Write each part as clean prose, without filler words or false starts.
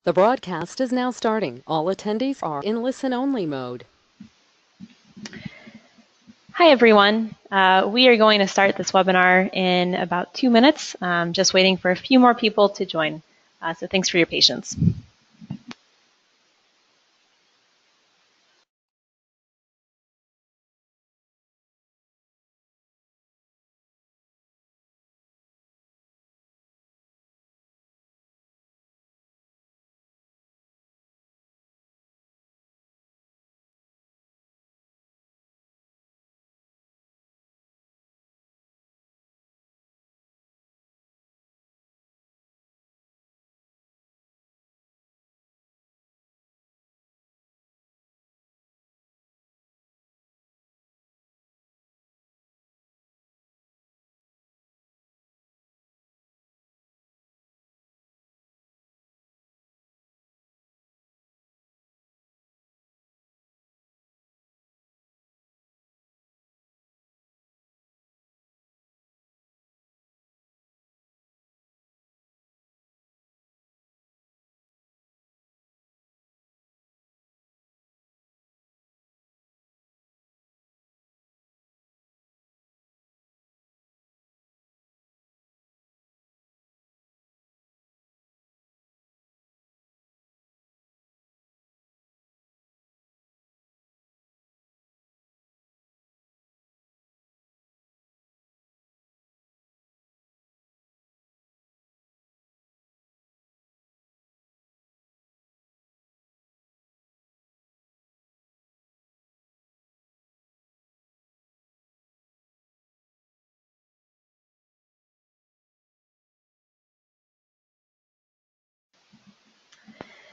The broadcast is now starting. All attendees are in listen-only mode. Hi, everyone. We are going to start this webinar in about 2 minutes. Just waiting for a few more people to join. So thanks for your patience.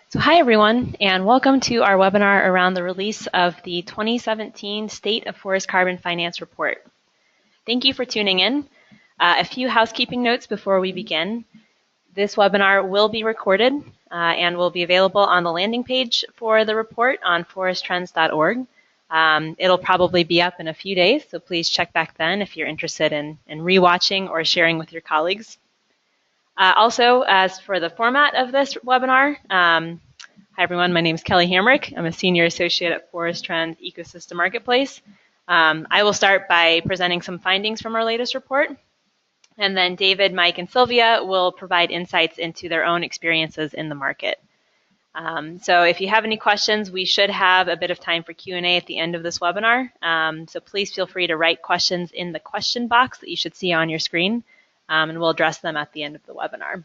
So hi, everyone, and welcome to our webinar around the release of the 2017 State of Forest Carbon Finance Report. Thank you for tuning in. A few housekeeping notes before we begin. This webinar will be recorded and will be available on the landing page for the report on foresttrends.org. It'll probably be up in a few days, so please check back then if you're interested in rewatching or sharing with your colleagues. Also, as for the format of this webinar, hi everyone, my name is Kelly Hamrick. I'm a Senior Associate at Forest Trends Ecosystem Marketplace. I will start by presenting some findings from our latest report, and then David, Mike, and Sylvia will provide insights into their own experiences in the market. So if you have any questions, we should have a bit of time for Q&A at the end of this webinar. So please feel free to write questions in the question box that you should see on your screen, and we'll address them at the end of the webinar.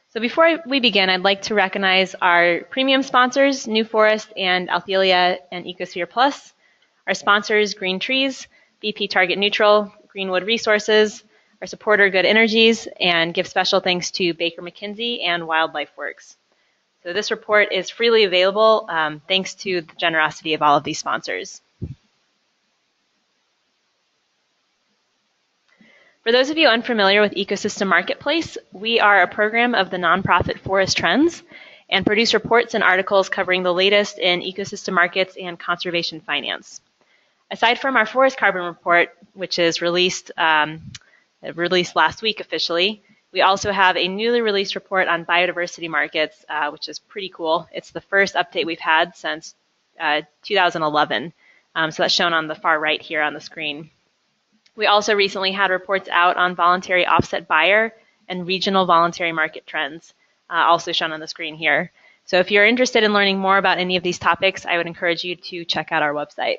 So before we begin, I'd like to recognize our premium sponsors, New Forest and Althelia and Ecosphere Plus, our sponsors, Green Trees, BP Target Neutral, Greenwood Resources, our supporter, Good Energies, and give special thanks to Baker McKenzie and Wildlife Works. So this report is freely available thanks to the generosity of all of these sponsors. For those of you unfamiliar with Ecosystem Marketplace, we are a program of the nonprofit Forest Trends and produce reports and articles covering the latest in ecosystem markets and conservation finance. Aside from our forest carbon report, which is released last week officially, we also have a newly released report on biodiversity markets, which is pretty cool. It's the first update we've had since 2011. So that's shown on the far right here on the screen. We also recently had reports out on voluntary offset buyer and regional voluntary market trends, also shown on the screen here. So if you're interested in learning more about any of these topics, I would encourage you to check out our website.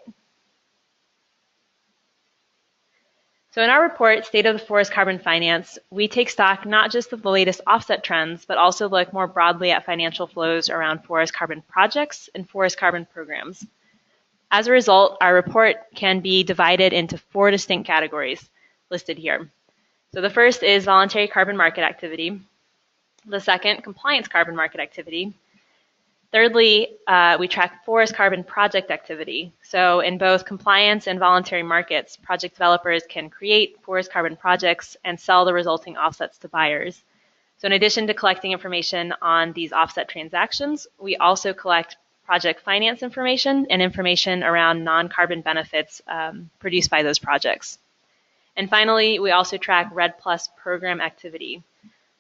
So in our report, State of the Forest Carbon Finance, we take stock not just of the latest offset trends, but also look more broadly at financial flows around forest carbon projects and forest carbon programs. As a result, our report can be divided into 4 distinct categories listed here. So the first is voluntary carbon market activity. The second, compliance carbon market activity. Thirdly, we track forest carbon project activity. So in both compliance and voluntary markets, project developers can create forest carbon projects and sell the resulting offsets to buyers. So in addition to collecting information on these offset transactions, we also collect project finance information and information around non-carbon benefits produced by those projects. And finally, we also track REDD Plus program activity.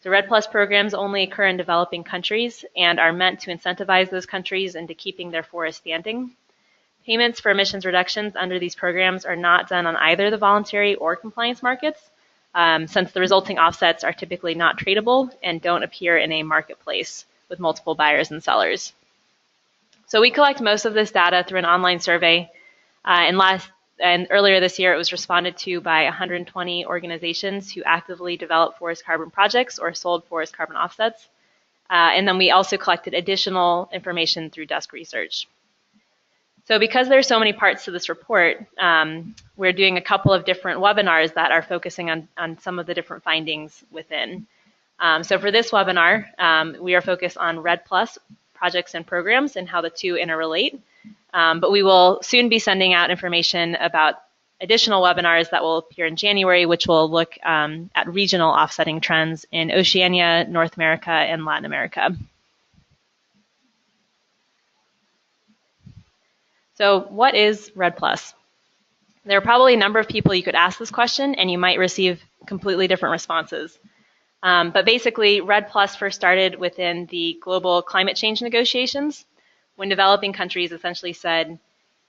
So REDD Plus programs only occur in developing countries and are meant to incentivize those countries into keeping their forests standing. Payments for emissions reductions under these programs are not done on either the voluntary or compliance markets, since the resulting offsets are typically not tradable and don't appear in a marketplace with multiple buyers and sellers. So we collect most of this data through an online survey, and earlier this year it was responded to by 120 organizations who actively develop forest carbon projects or sold forest carbon offsets. And then we also collected additional information through desk research. So because there are so many parts to this report, we're doing a couple of different webinars that are focusing on some of the different findings within. So for this webinar, we are focused on REDD Plus projects and programs and how the two interrelate. But we will soon be sending out information about additional webinars that will appear in January, which will look at regional offsetting trends in Oceania, North America, and Latin America. So what is REDD Plus? There are probably a number of people you could ask this question, and you might receive completely different responses. But basically, REDD Plus first started within the global climate change negotiations, when developing countries essentially said,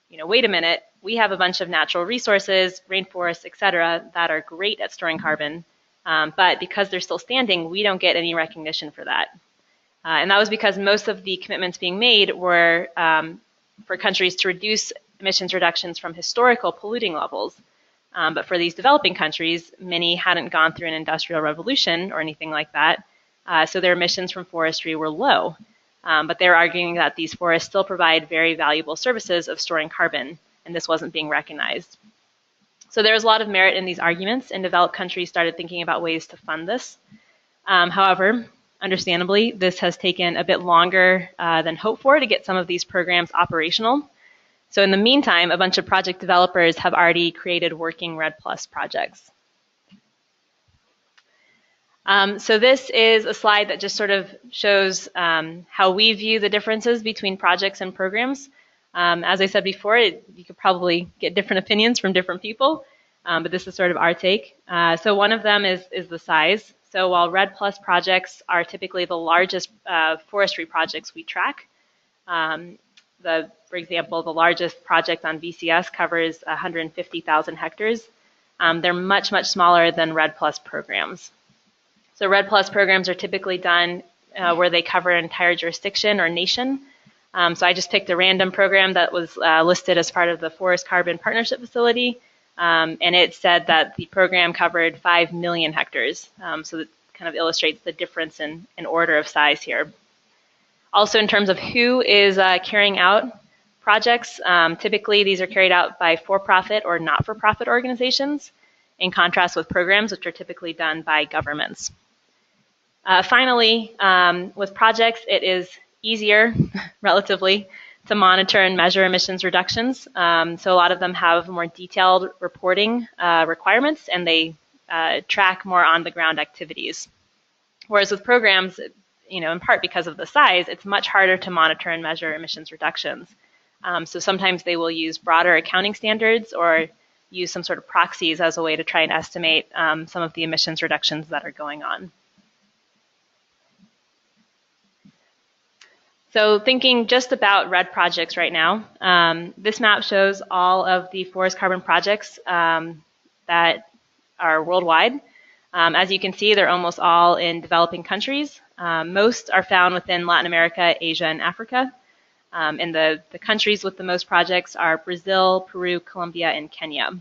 you know, wait a minute, we have a bunch of natural resources, rainforests, et cetera, that are great at storing carbon, but because they're still standing, we don't get any recognition for that. And that was because most of the commitments being made were for countries to reduce emissions reductions from historical polluting levels. But for these developing countries, many hadn't gone through an industrial revolution or anything like that, so their emissions from forestry were low. But they're arguing that these forests still provide very valuable services of storing carbon, and this wasn't being recognized. So there was a lot of merit in these arguments, and developed countries started thinking about ways to fund this. However, understandably, this has taken a bit longer than hoped for to get some of these programs operational. So in the meantime, a bunch of project developers have already created working REDD Plus projects. So this is a slide that just sort of shows how we view the differences between projects and programs. As I said before, you could probably get different opinions from different people, but this is sort of our take. So one of them is the size. So while REDD Plus projects are typically the largest forestry projects we track, for example, the largest project on VCS covers 150,000 hectares. They're much, much smaller than REDD Plus programs. So REDD Plus programs are typically done where they cover an entire jurisdiction or nation. So I just picked a random program that was listed as part of the Forest Carbon Partnership Facility, and it said that the program covered 5 million hectares. So that kind of illustrates the difference in order of size here. Also, in terms of who is carrying out projects, typically these are carried out by for-profit or not-for-profit organizations, in contrast with programs which are typically done by governments. Finally, with projects, it is easier, relatively, to monitor and measure emissions reductions. So a lot of them have more detailed reporting requirements, and they track more on-the-ground activities. Whereas with programs, you know, in part because of the size, it's much harder to monitor and measure emissions reductions. So sometimes they will use broader accounting standards or use some sort of proxies as a way to try and estimate some of the emissions reductions that are going on. So thinking just about REDD projects right now, this map shows all of the forest carbon projects that are worldwide. As you can see, they're almost all in developing countries. Most are found within Latin America, Asia, and Africa. And the countries with the most projects are Brazil, Peru, Colombia, and Kenya.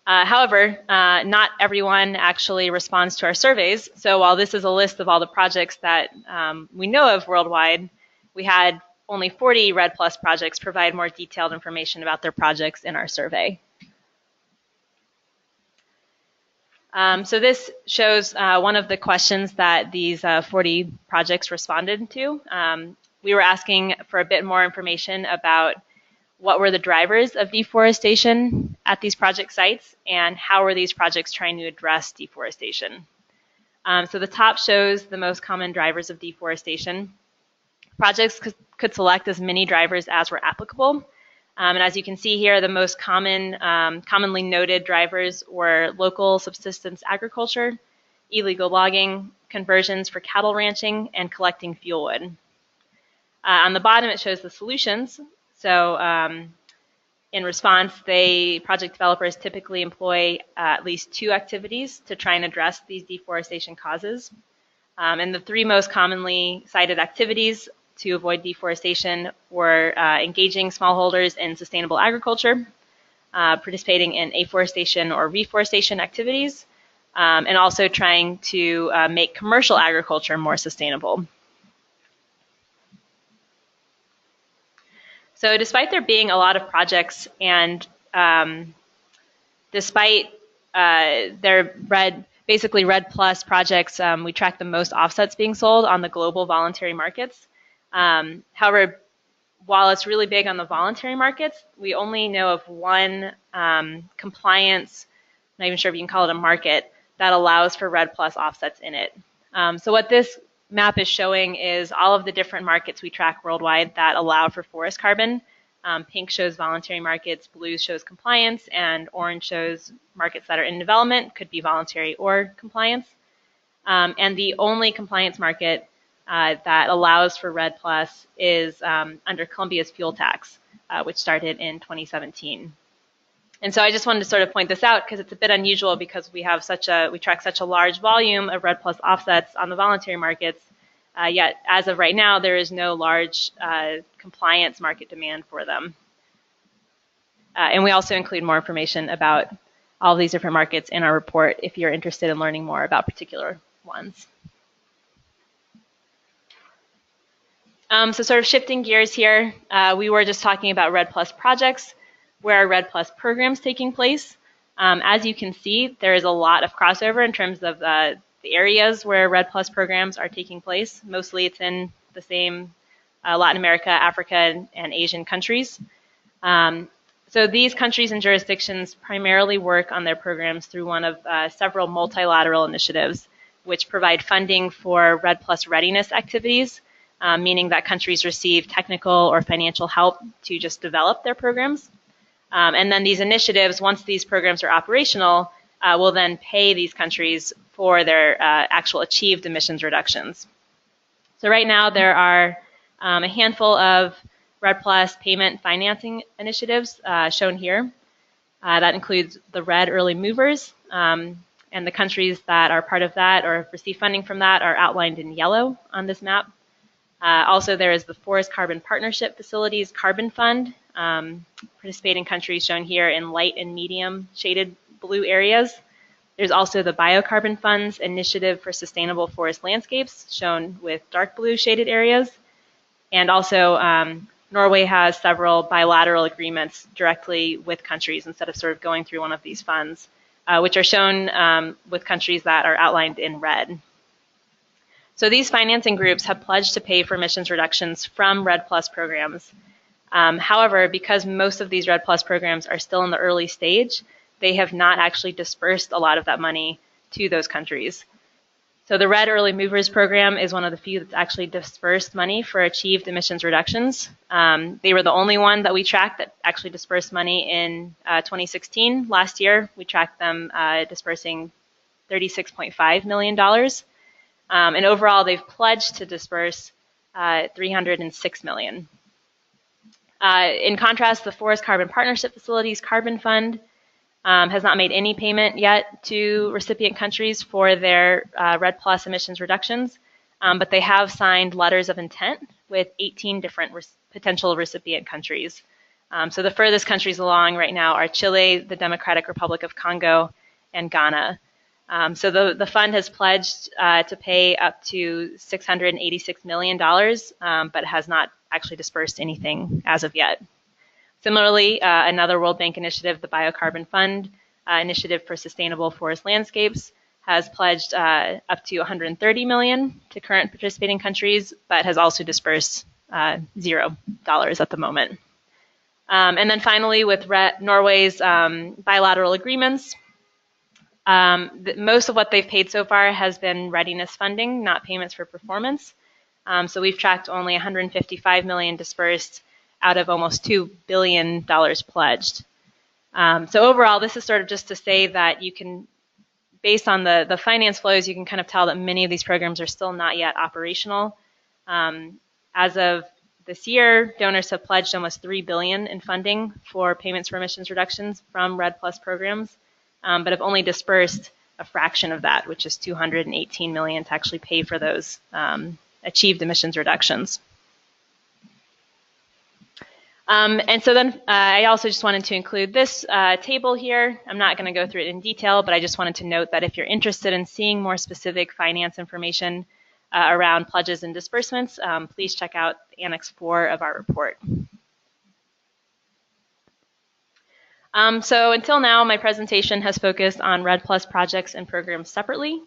However, not everyone actually responds to our surveys. So while this is a list of all the projects that we know of worldwide, we had only 40 REDD Plus projects provide more detailed information about their projects in our survey. So this shows one of the questions that these 40 projects responded to. We were asking for a bit more information about what were the drivers of deforestation at these project sites, and how were these projects trying to address deforestation. So the top shows the most common drivers of deforestation. Projects could select as many drivers as were applicable. And as you can see here, the most commonly noted drivers were local subsistence agriculture, illegal logging, conversions for cattle ranching, and collecting fuel wood. On the bottom, it shows the solutions. So in response, project developers typically employ at least 2 activities to try and address these deforestation causes. And the 3 most commonly cited activities to avoid deforestation were engaging smallholders in sustainable agriculture, participating in afforestation or reforestation activities, and also trying to make commercial agriculture more sustainable. So despite there being a lot of projects and despite their basically REDD Plus projects, we track the most offsets being sold on the global voluntary markets. However, while it's really big on the voluntary markets, we only know of one compliance, I'm not even sure if you can call it a market, that allows for REDD Plus offsets in it. So what this map is showing is all of the different markets we track worldwide that allow for forest carbon. Pink shows voluntary markets, blue shows compliance, and orange shows markets that are in development, could be voluntary or compliance. And the only compliance market that allows for REDD Plus is under Colombia's fuel tax, which started in 2017. And so I just wanted to sort of point this out because it's a bit unusual because we track such a large volume of REDD Plus offsets on the voluntary markets, yet as of right now, there is no large compliance market demand for them. And we also include more information about all of these different markets in our report if you're interested in learning more about particular ones. So sort of shifting gears here, we were just talking about REDD Plus projects. Where are REDD Plus programs taking place? As you can see, there is a lot of crossover in terms of the areas where REDD Plus programs are taking place. Mostly it's in the same Latin America, Africa, and Asian countries. So these countries and jurisdictions primarily work on their programs through one of several multilateral initiatives, which provide funding for REDD Plus readiness activities, meaning that countries receive technical or financial help to just develop their programs. And then these initiatives, once these programs are operational, will then pay these countries for their actual achieved emissions reductions. So right now there are a handful of REDD Plus payment financing initiatives shown here. That includes the REDD Early Movers, and the countries that are part of that or receive funding from that are outlined in yellow on this map. Also, there is the Forest Carbon Partnership Facilities Carbon Fund, participating countries shown here in light and medium shaded blue areas. There's also the Biocarbon Fund's Initiative for Sustainable Forest Landscapes, shown with dark blue shaded areas. And also, Norway has several bilateral agreements directly with countries instead of sort of going through one of these funds, which are shown with countries that are outlined in red. So these financing groups have pledged to pay for emissions reductions from REDD Plus programs. However, because most of these REDD Plus programs are still in the early stage, they have not actually dispersed a lot of that money to those countries. So the REDD Early Movers program is one of the few that's actually dispersed money for achieved emissions reductions. They were the only one that we tracked that actually dispersed money in 2016. Last year, we tracked them dispersing $36.5 million. And overall, they've pledged to disperse $306 million. In contrast, the Forest Carbon Partnership Facilities Carbon Fund has not made any payment yet to recipient countries for their REDD Plus emissions reductions, but they have signed letters of intent with 18 different potential recipient countries. So the furthest countries along right now are Chile, the Democratic Republic of Congo, and Ghana. So the fund has pledged to pay up to $686 million, but has not actually dispersed anything as of yet. Similarly, another World Bank initiative, the Biocarbon Fund Initiative for Sustainable Forest Landscapes, has pledged up to $130 million to current participating countries, but has also dispersed $0 at the moment. And then finally, with Norway's bilateral agreements, most of what they've paid so far has been readiness funding, not payments for performance. So we've tracked only 155 million dispersed out of almost $2 billion pledged. So overall, this is sort of just to say that you can, based on the finance flows, you can kind of tell that many of these programs are still not yet operational. As of this year, donors have pledged almost $3 billion in funding for payments for emissions reductions from REDD Plus programs, but have only dispersed a fraction of that, which is $218 million to actually pay for those achieved emissions reductions. And so then I also just wanted to include this table here. I'm not going to go through it in detail, but I just wanted to note that if you're interested in seeing more specific finance information around pledges and disbursements, please check out Annex 4 of our report. So until now, my presentation has focused on REDD Plus projects and programs separately.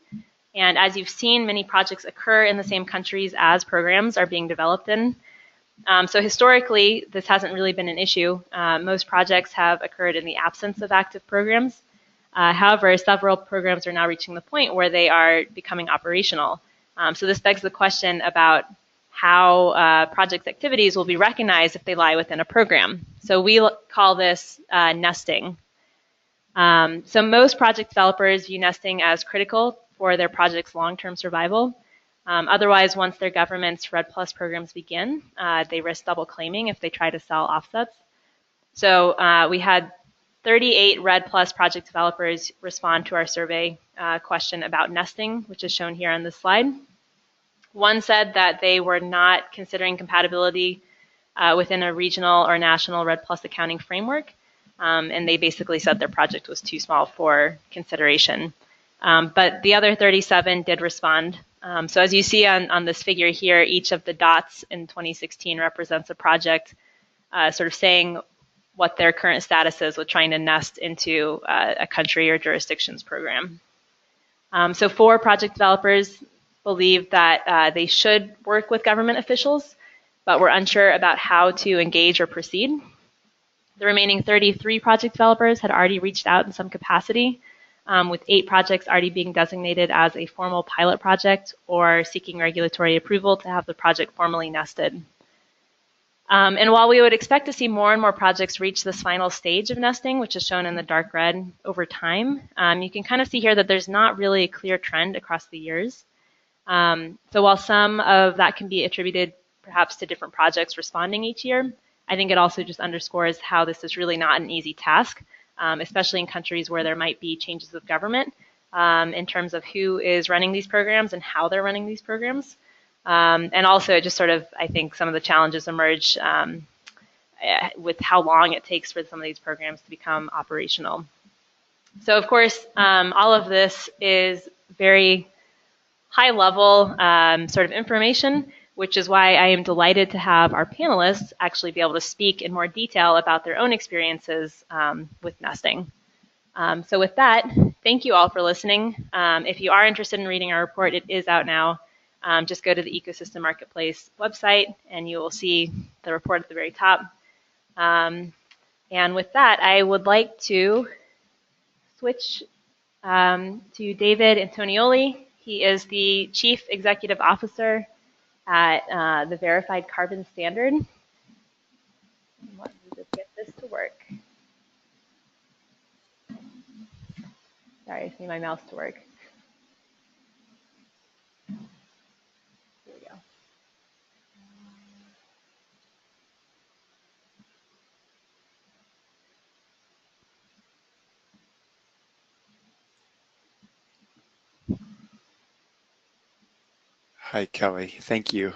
And as you've seen, many projects occur in the same countries as programs are being developed in. So historically, this hasn't really been an issue. Most projects have occurred in the absence of active programs. However, several programs are now reaching the point where they are becoming operational. So this begs the question about how project activities will be recognized if they lie within a program. So we call this nesting. So most project developers view nesting as critical for their project's long-term survival. Otherwise, once their government's REDD Plus programs begin, they risk double claiming if they try to sell offsets. So we had 38 REDD Plus project developers respond to our survey question about nesting, which is shown here on this slide. One said that they were not considering compatibility within a regional or national REDD Plus accounting framework, and they basically said their project was too small for consideration. But the other 37 did respond. So as you see on this figure here, each of the dots in 2016 represents a project sort of saying what their current status is with trying to nest into a country or jurisdiction's program. So 4 project developers believe that they should work with government officials, but were unsure about how to engage or proceed. The remaining 33 project developers had already reached out in some capacity, with 8 projects already being designated as a formal pilot project or seeking regulatory approval to have the project formally nested. And while we would expect to see more and more projects reach this final stage of nesting, which is shown in the dark red over time, you can kind of see here that there's not really a clear trend across the years. So while some of that can be attributed perhaps to different projects responding each year, I think it also just underscores how this is really not an easy task, especially in countries where there might be changes of government in terms of who is running these programs and how they're running these programs. And also just sort of, I think some of the challenges emerge with how long it takes for some of these programs to become operational. So of course, all of this is very high level sort of information, which is why I am delighted to have our panelists actually be able to speak in more detail about their own experiences with nesting. So with that, thank you all for listening. If you are interested in reading our report, it is out now. Just go to the Ecosystem Marketplace website and you will see the report at the very top. And with that, I would like to switch to David Antonioli. He is the Chief Executive Officer at the Verified Carbon Standard. Let me just get this to work. Sorry, I just need my mouse to work. Here we go. Hi, Kelly. Thank you.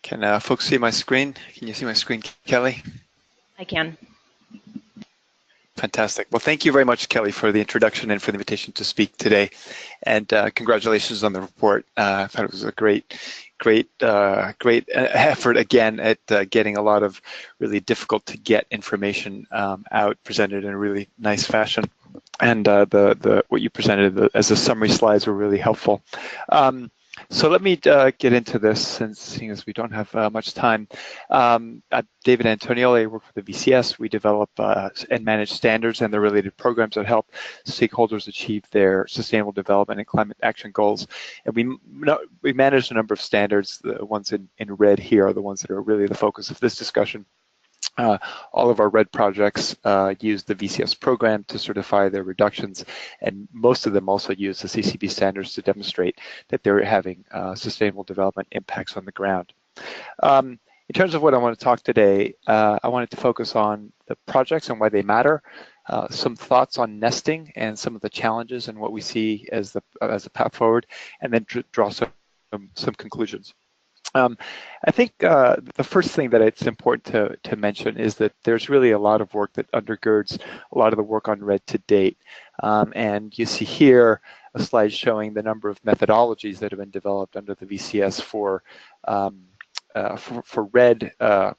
Can folks see my screen? Can you see my screen, Kelly? I can. Fantastic. Well, thank you very much, Kelly, for the introduction and for the invitation to speak today. And congratulations on the report. I thought it was a great effort again at getting a lot of really difficult to get information out, presented in a really nice fashion. And what you presented as the summary slides were really helpful. So let me get into this, since seeing as we don't have much time. David Antonioli, I work for the VCS. We develop and manage standards and the related programs that help stakeholders achieve their sustainable development and climate action goals. And we manage a number of standards. The ones in red here are the ones that are really the focus of this discussion. All of our REDD projects use the VCS program to certify their reductions, and most of them also use the CCB standards to demonstrate that they're having sustainable development impacts on the ground. In terms of what I want to talk today, I wanted to focus on the projects and why they matter, some thoughts on nesting and some of the challenges and what we see as a path forward, and then draw some conclusions. I think the first thing that it's important to mention is that there's really a lot of work that undergirds a lot of the work on REDD to date. And you see here a slide showing the number of methodologies that have been developed under the VCS for REDD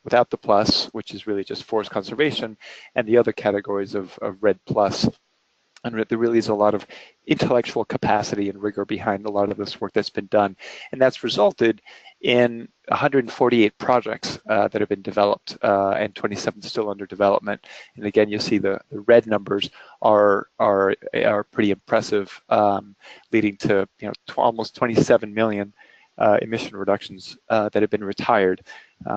without the plus, which is really just forest conservation, and the other categories of REDD plus. And there really is a lot of intellectual capacity and rigor behind a lot of this work that's been done. And that's resulted in 148 projects that have been developed and 27 still under development. And again, you'll see the red numbers are pretty impressive, leading to almost 27 million emission reductions that have been retired,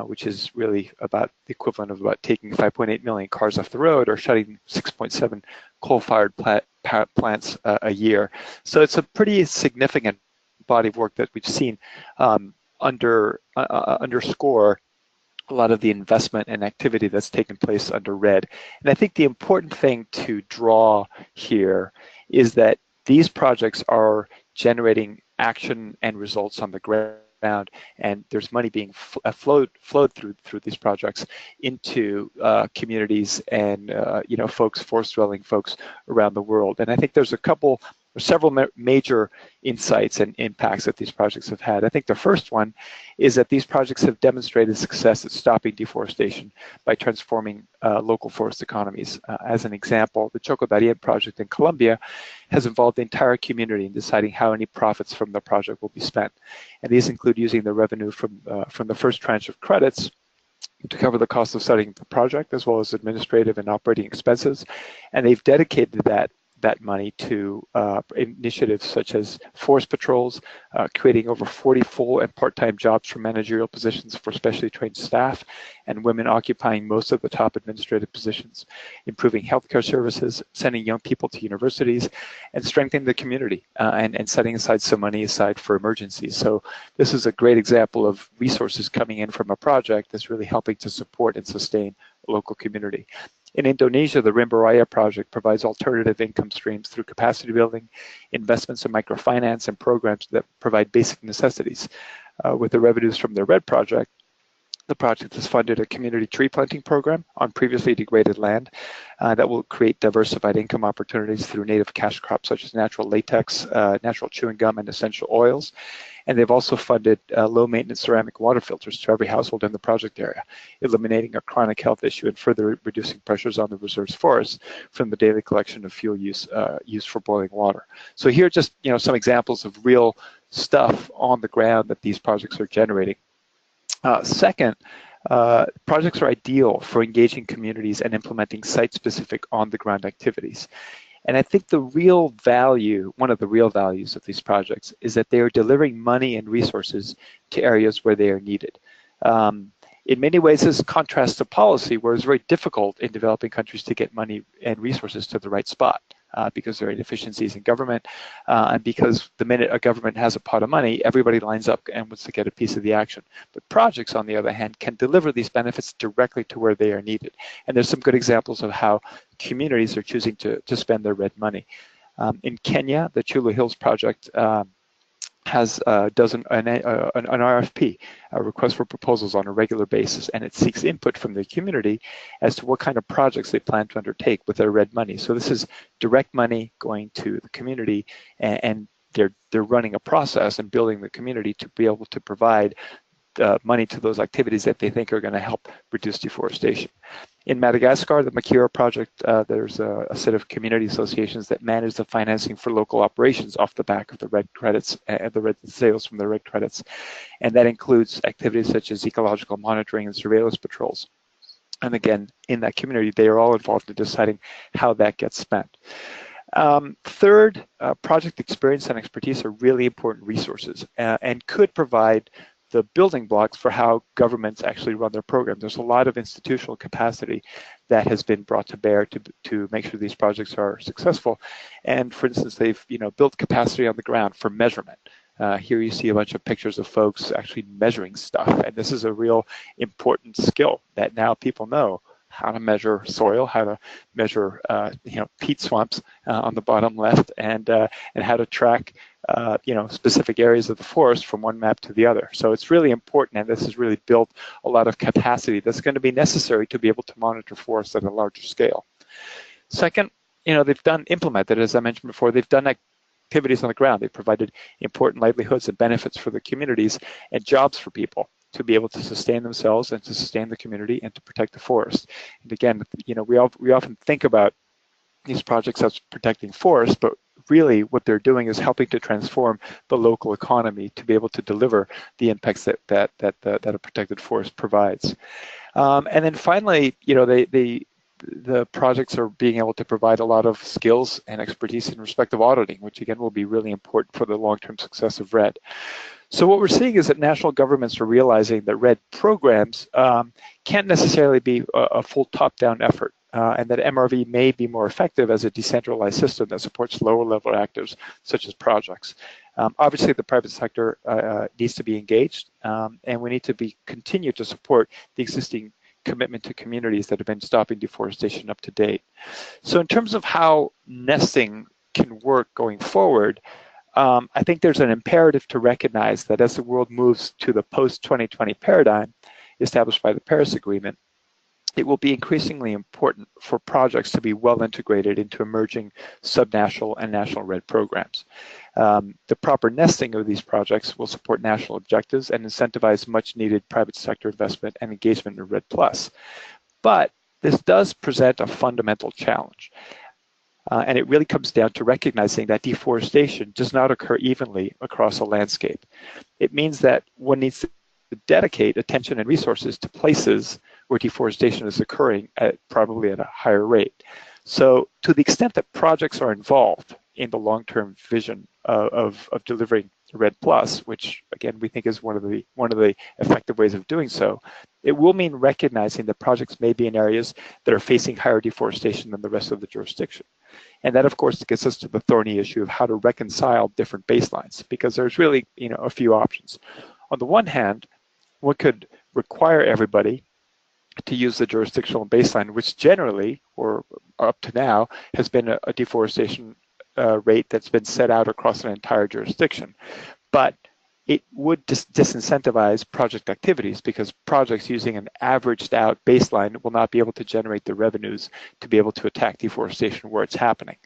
which is really about the equivalent of about taking 5.8 million cars off the road or shutting 6.7 coal-fired plants a year. So it's a pretty significant body of work that we've seen underscore a lot of the investment and activity that's taken place under REDD. And I think the important thing to draw here is that these projects are generating action and results on the ground, and there's money being flowed through these projects into communities and forest dwelling folks around the world. And I think there's several major insights and impacts that these projects have had. I think the first one is that these projects have demonstrated success at stopping deforestation by transforming local forest economies. As an example, the Chocodarien project in Colombia has involved the entire community in deciding how any profits from the project will be spent. And these include using the revenue from the first tranche of credits to cover the cost of starting the project, as well as administrative and operating expenses. And they've dedicated that money to initiatives such as forest patrols, creating over 40 full and part-time jobs for managerial positions for specially trained staff, and women occupying most of the top administrative positions, improving healthcare services, sending young people to universities, and strengthening the community, and setting aside some money for emergencies. So this is a great example of resources coming in from a project that's really helping to support and sustain a local community. In Indonesia, the Rimba Raya project provides alternative income streams through capacity building, investments in microfinance, and programs that provide basic necessities. With the revenues from the REDD project, the project has funded a community tree planting program on previously degraded land that will create diversified income opportunities through native cash crops such as natural latex, natural chewing gum, and essential oils. And they've also funded low-maintenance ceramic water filters to every household in the project area, eliminating a chronic health issue and further reducing pressures on the reserve's forests from the daily collection of fuel used for boiling water. So here are just some examples of real stuff on the ground that these projects are generating. Second, projects are ideal for engaging communities and implementing site-specific on-the-ground activities. And I think one of the real values of these projects is that they are delivering money and resources to areas where they are needed. In many ways, this contrasts to policy, where it's very difficult in developing countries to get money and resources to the right spot because there are inefficiencies in government, and because the minute a government has a pot of money, everybody lines up and wants to get a piece of the action. But projects, on the other hand, can deliver these benefits directly to where they are needed. And there's some good examples of how communities are choosing to spend their REDD money. In Kenya, the Chulu Hills project does an RFP, a request for proposals, on a regular basis, and it seeks input from the community as to what kind of projects they plan to undertake with their REDD money. So this is direct money going to the community, and they're running a process and building the community to be able to provide money to those activities that they think are going to help reduce deforestation. In Madagascar, the Makira project, there's a set of community associations that manage the financing for local operations off the back of the REDD credits and the REDD sales from the REDD credits. And that includes activities such as ecological monitoring and surveillance patrols. And again, in that community, they are all involved in deciding how that gets spent. Third, project experience and expertise are really important resources and could provide the building blocks for how governments actually run their program. There's a lot of institutional capacity that has been brought to bear to make sure these projects are successful. And for instance, they've built capacity on the ground for measurement. Here you see a bunch of pictures of folks actually measuring stuff, and this is a real important skill that now people know how to measure soil, how to measure peat swamps on the bottom left, and how to track specific areas of the forest from one map to the other. So it's really important, and this has really built a lot of capacity that's going to be necessary to be able to monitor forests at a larger scale. Second, they've implemented, as I mentioned before, they've done activities on the ground. They've provided important livelihoods and benefits for the communities and jobs for people to be able to sustain themselves and to sustain the community and to protect the forest. And again, we often think about these projects as protecting forests, but really what they're doing is helping to transform the local economy to be able to deliver the impacts that a protected forest provides. And then finally, the projects are being able to provide a lot of skills and expertise in respect of auditing, which again will be really important for the long-term success of REDD. So what we're seeing is that national governments are realizing that REDD programs can't necessarily be a full top-down effort, and that MRV may be more effective as a decentralized system that supports lower-level actors such as projects. Obviously, the private sector needs to be engaged, and we need to continue to support the existing commitment to communities that have been stopping deforestation up to date. So in terms of how nesting can work going forward, I think there's an imperative to recognize that as the world moves to the post-2020 paradigm established by the Paris Agreement, it will be increasingly important for projects to be well integrated into emerging subnational and national REDD programs. The proper nesting of these projects will support national objectives and incentivize much needed private sector investment and engagement in REDD+. But this does present a fundamental challenge. And it really comes down to recognizing that deforestation does not occur evenly across a landscape. It means that one needs to dedicate attention and resources to places where deforestation is occurring probably at a higher rate. So to the extent that projects are involved in the long-term vision of delivering REDD+, which again we think is one of the effective ways of doing so, it will mean recognizing that projects may be in areas that are facing higher deforestation than the rest of the jurisdiction. And that, of course, gets us to the thorny issue of how to reconcile different baselines, because there's really a few options. On the one hand, one could require everybody to use the jurisdictional baseline, which generally, or up to now, has been a deforestation rate that's been set out across an entire jurisdiction. But it would disincentivize project activities, because projects using an averaged out baseline will not be able to generate the revenues to be able to attack deforestation where it's happening.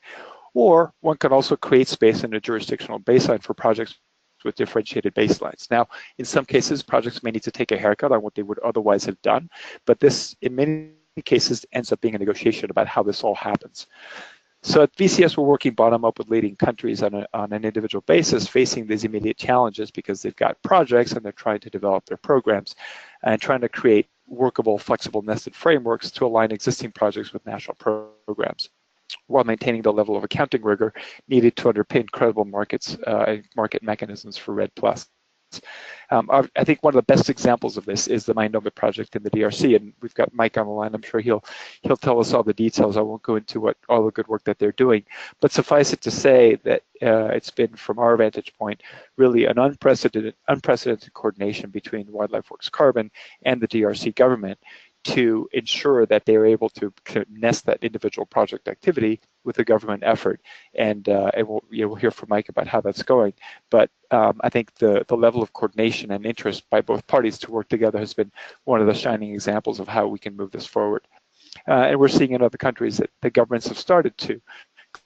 Or one could also create space in a jurisdictional baseline for projects with differentiated baselines. Now, in some cases, projects may need to take a haircut on what they would otherwise have done, but this, in many cases, ends up being a negotiation about how this all happens. So at VCS, we're working bottom up with leading countries on an individual basis facing these immediate challenges, because they've got projects and they're trying to develop their programs and trying to create workable, flexible, nested frameworks to align existing projects with national programs, while maintaining the level of accounting rigor needed to underpin credible market mechanisms for REDD+. I think one of the best examples of this is the Maindombe project in the DRC, and we've got Mike on the line. I'm sure he'll tell us all the details. I won't go into all the good work that they're doing, but suffice it to say that it's been, from our vantage point, really an unprecedented coordination between Wildlife Works Carbon and the DRC government to ensure that they are able to nest that individual project activity with a government effort. And we'll hear from Mike about how that's going. But I think the level of coordination and interest by both parties to work together has been one of the shining examples of how we can move this forward. And we're seeing in other countries that the governments have started to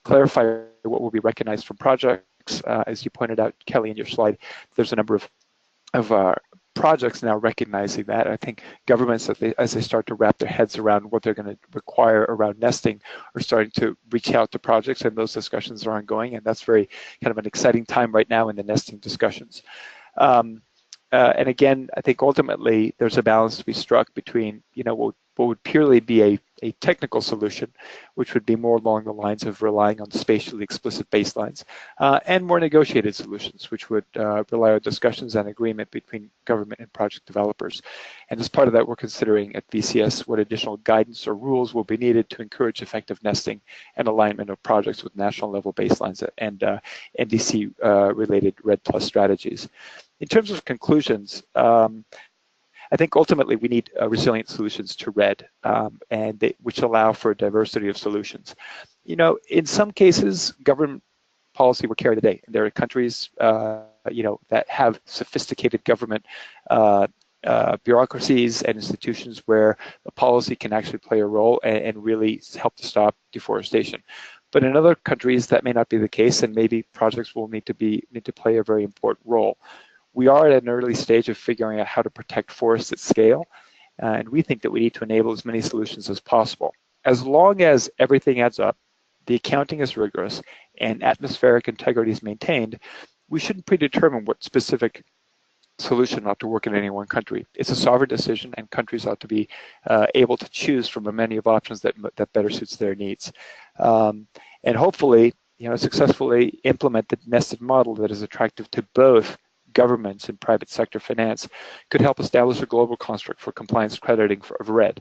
clarify what will be recognized from projects. As you pointed out, Kelly, in your slide, there's a number of projects now recognizing that. I think governments, as they start to wrap their heads around what they're going to require around nesting, are starting to reach out to projects, and those discussions are ongoing. And that's very kind of an exciting time right now in the nesting discussions. And again, I think ultimately there's a balance to be struck between, what would purely be a technical solution, which would be more along the lines of relying on spatially explicit baselines, and more negotiated solutions, which would rely on discussions and agreement between government and project developers. And as part of that, we're considering at VCS what additional guidance or rules will be needed to encourage effective nesting and alignment of projects with national level baselines and NDC-related REDD+ strategies. In terms of conclusions, I think ultimately we need resilient solutions to REDD, which allow for a diversity of solutions. In some cases, government policy will carry the day. There are countries, that have sophisticated government bureaucracies and institutions where the policy can actually play a role and really help to stop deforestation. But in other countries, that may not be the case, and maybe projects will need to play a very important role. We are at an early stage of figuring out how to protect forests at scale, and we think that we need to enable as many solutions as possible. As long as everything adds up, the accounting is rigorous, and atmospheric integrity is maintained, we shouldn't predetermine what specific solution ought to work in any one country. It's a sovereign decision, and countries ought to be able to choose from a menu of options that better suits their needs. And hopefully, successfully implement the nested model that is attractive to both governments and private sector finance could help establish a global construct for compliance crediting of REDD,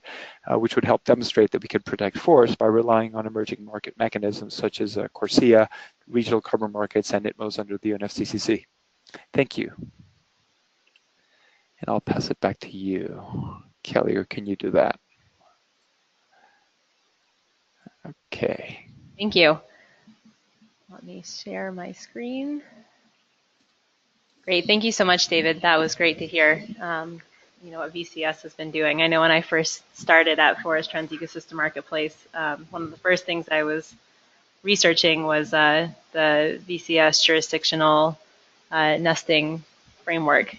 which would help demonstrate that we can protect forests by relying on emerging market mechanisms such as CORSIA, regional carbon markets, and ITMOs under the UNFCCC. Thank you. And I'll pass it back to you, Kelly, or can you do that? Okay. Thank you. Let me share my screen. Great, thank you so much, David. That was great to hear. What VCS has been doing. I know when I first started at Forest Trends Ecosystem Marketplace, one of the first things I was researching was the VCS jurisdictional nesting framework.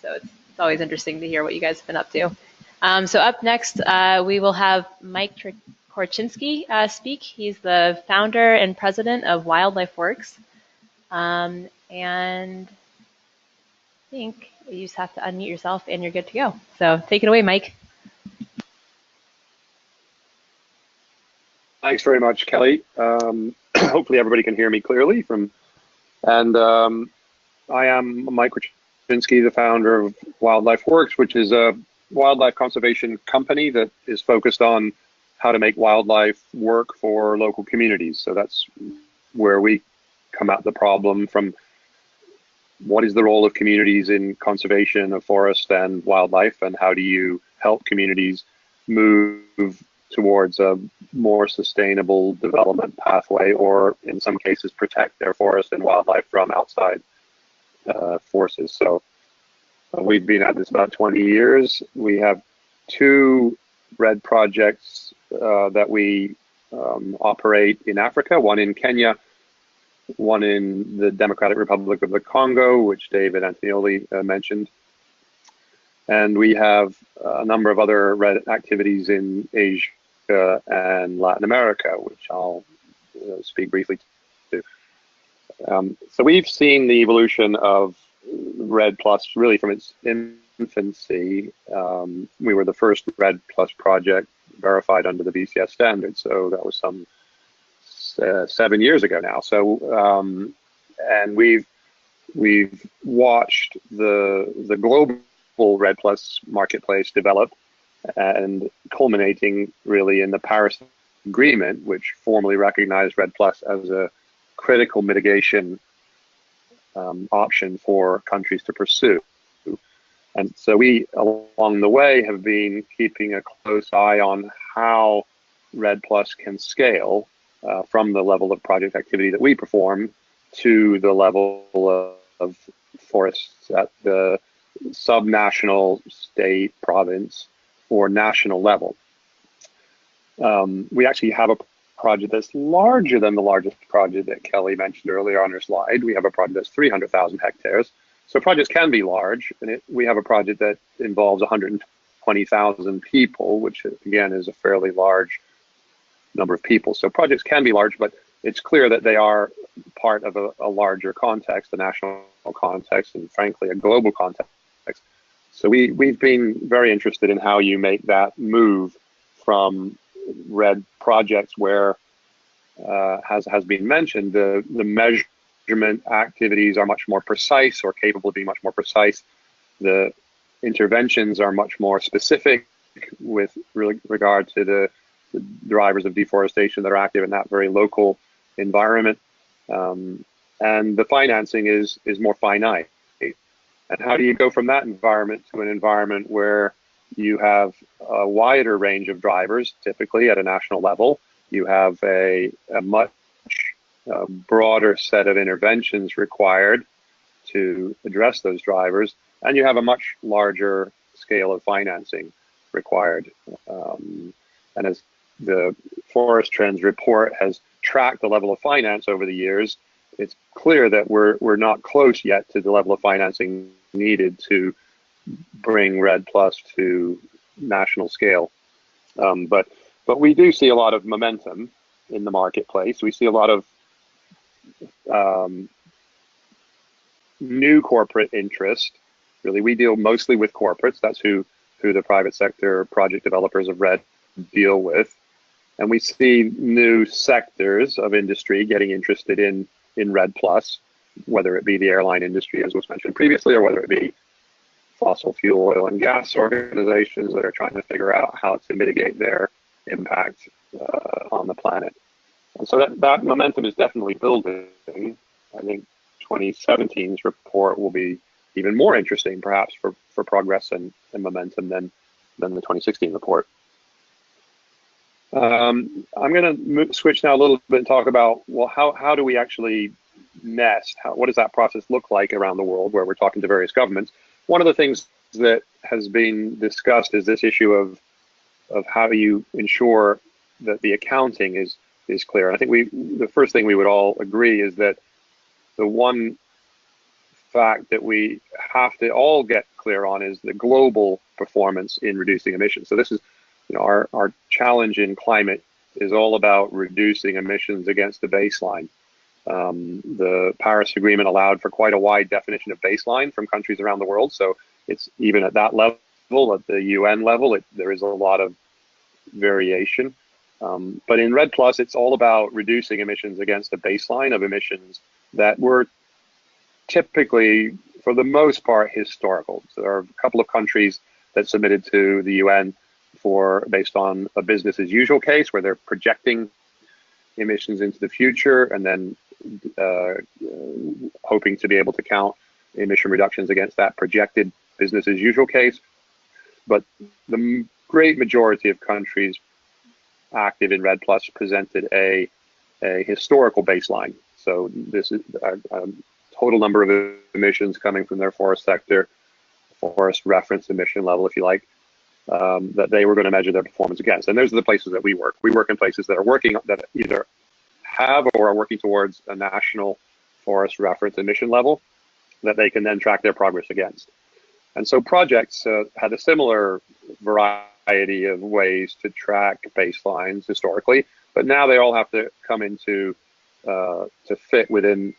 So it's always interesting to hear what you guys have been up to. So up next, we will have Mike Korchinski speak. He's the founder and president of Wildlife Works. And I think you just have to unmute yourself and you're good to go. So take it away, Mike. Thanks very much, Kelly. Hopefully everybody can hear me clearly. I am Mike Korchinski, the founder of Wildlife Works, which is a wildlife conservation company that is focused on how to make wildlife work for local communities. So that's where we come at the problem from. What is the role of communities in conservation of forest and wildlife, and how do you help communities move towards a more sustainable development pathway, or in some cases protect their forest and wildlife from outside forces? So we've been at this about 20 years. We have 2 REDD projects that we operate in Africa, one in Kenya, one in the Democratic Republic of the Congo, which David Antonioli mentioned. And we have a number of other REDD activities in Asia and Latin America, which I'll speak briefly to. So we've seen the evolution of REDD+ really from its infancy. We were the first REDD+ project verified under the VCS standard, so that was some 7 years ago now. So, and we've watched the global REDD+ marketplace develop, and culminating really in the Paris Agreement, which formally recognized REDD+ as a critical mitigation option for countries to pursue. And so we, along the way, have been keeping a close eye on how REDD+ can scale from the level of project activity that we perform to the level of forests at the subnational, state, province, or national level. We actually have a project that's larger than the largest project that Kelly mentioned earlier on her slide. We have a project that's 300,000 hectares, So projects can be large, and we have a project that involves 120,000 people, which again is a fairly large number of people. So projects can be large, but it's clear that they are part of a larger context, a national context, and frankly, a global context. So we've been very interested in how you make that move from REDD projects where, has been mentioned, the measurement activities are much more precise or capable of being much more precise. The interventions are much more specific with regard to the drivers of deforestation that are active in that very local environment. And the financing is more finite. And how do you go from that environment to an environment where you have a wider range of drivers, typically at a national level? You have a much broader set of interventions required to address those drivers, and you have a much larger scale of financing required. And as the Forest Trends report has tracked the level of finance over the years, it's clear that we're not close yet to the level of financing needed to bring REDD Plus to national scale. But we do see a lot of momentum in the marketplace. We see a lot of new corporate interest. Really, we deal mostly with corporates. That's who the private sector project developers of REDD deal with. And we see new sectors of industry getting interested in REDD Plus, whether it be the airline industry, as was mentioned previously, or whether it be fossil fuel, oil and gas organizations that are trying to figure out how to mitigate their impact on the planet. And so that momentum is definitely building. I think 2017's report will be even more interesting, perhaps, for progress and momentum than the 2016 report. I'm going to switch now a little bit and talk about, well, how do we actually nest? What does that process look like around the world where we're talking to various governments? One of the things that has been discussed is this issue of how you ensure that the accounting is clear. And I think the first thing we would all agree is that the one fact that we have to all get clear on is the global performance in reducing emissions. So this is, our challenge in climate is all about reducing emissions against the baseline. The Paris Agreement allowed for quite a wide definition of baseline from countries around the world. So it's even at that level, at the UN level, there is a lot of variation. But in REDD Plus, it's all about reducing emissions against a baseline of emissions that were typically, for the most part, historical. So there are a couple of countries that submitted to the UN based on a business as usual case where they're projecting emissions into the future and then hoping to be able to count emission reductions against that projected business as usual case. But the great majority of countries active in REDD Plus presented a historical baseline. So this is a total number of emissions coming from their forest sector, forest reference emission level, if you like, that they were going to measure their performance against. And those are the places that we work. We work in places that either have or are working towards a national forest reference emission level that they can then track their progress against. And so projects had a similar variety of ways to track baselines historically, but now they all have to come into to fit within.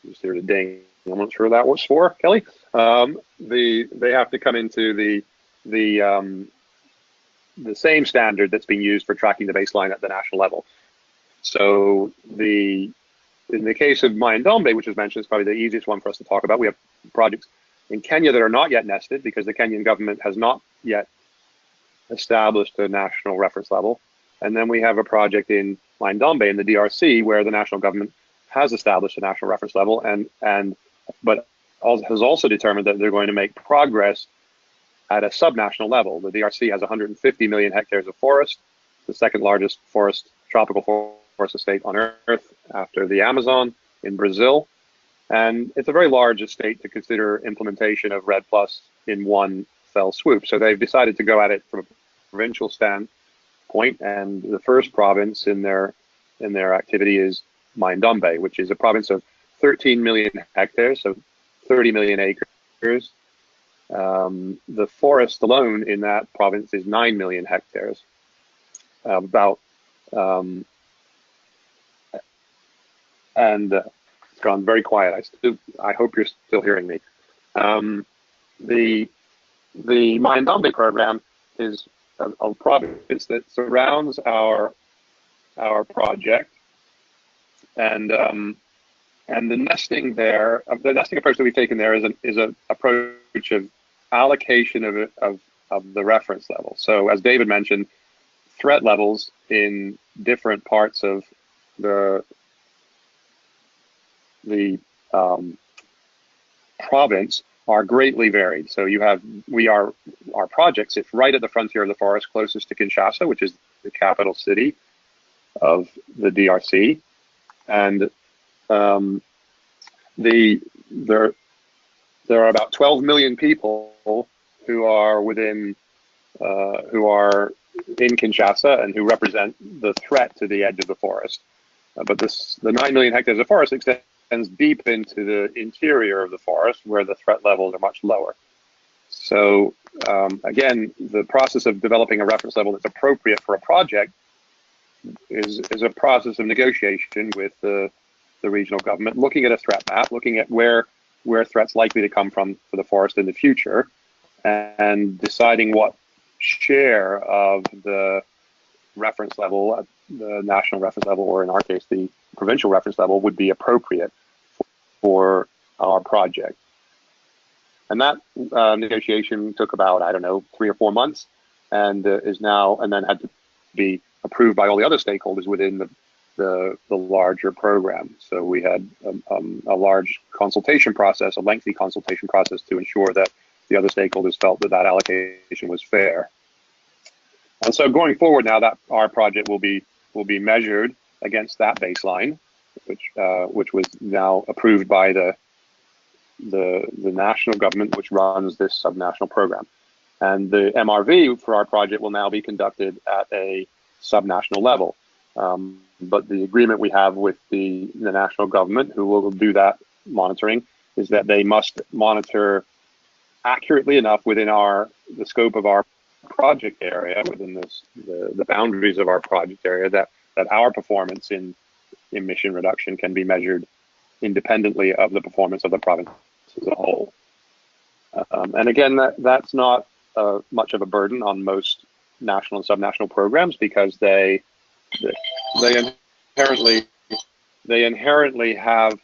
Just hear the ding. I'm not sure what that was for, Kelly. They have to come into the same standard that's being used for tracking the baseline at the national level. So in the case of Mayandombe, which was mentioned, is probably the easiest one for us to talk about. We have projects in Kenya that are not yet nested because the Kenyan government has not yet established a national reference level. And then we have a project in Mayandombe in the DRC where the national government has established a national reference level but has also determined that they're going to make progress at a subnational level. The DRC has 150 million hectares of forest, the second largest tropical forest estate on Earth after the Amazon in Brazil. And it's a very large estate to consider implementation of REDD Plus in one fell swoop. So they've decided to go at it from a provincial standpoint. And the first province in their activity is Mayandombe, which is a province of 13 million hectares, so 30 million acres. The forest alone in that province is 9 million hectares. It's gone very quiet. I hope you're still hearing me. The Mayandambe program is a province that surrounds our project, and the nesting there, the nesting approach that we've taken there is an approach of allocation of the reference level. So as David mentioned, threat levels in different parts of the province are greatly varied. So our project sits right at the frontier of the forest, closest to Kinshasa, which is the capital city of the DRC, and there are about 12 million people who are in Kinshasa and who represent the threat to the edge of the forest. But the 9 million hectares of forest extends deep into the interior of the forest, where the threat levels are much lower. So again, the process of developing a reference level that's appropriate for a project is a process of negotiation with the regional government, looking at a threat map, looking at where threats likely to come from for the forest in the future, and deciding what share of the reference level, the national reference level, or in our case, the provincial reference level, would be appropriate for our project. And that negotiation took about, 3 or 4 months, and then had to be approved by all the other stakeholders within the larger program. So we had a large consultation process, a lengthy consultation process, to ensure that the other stakeholders felt that allocation was fair. And so going forward now, that our project will be measured against that baseline, which was now approved by the national government, which runs this subnational program. And the MRV for our project will now be conducted at a subnational level. But the agreement we have with the national government, who will do that monitoring, is that they must monitor accurately enough within the scope of our project area, within the boundaries of our project area, that our performance in emission reduction can be measured independently of the performance of the province as a whole. And again, that's not much of a burden on most national and subnational programs, because they inherently have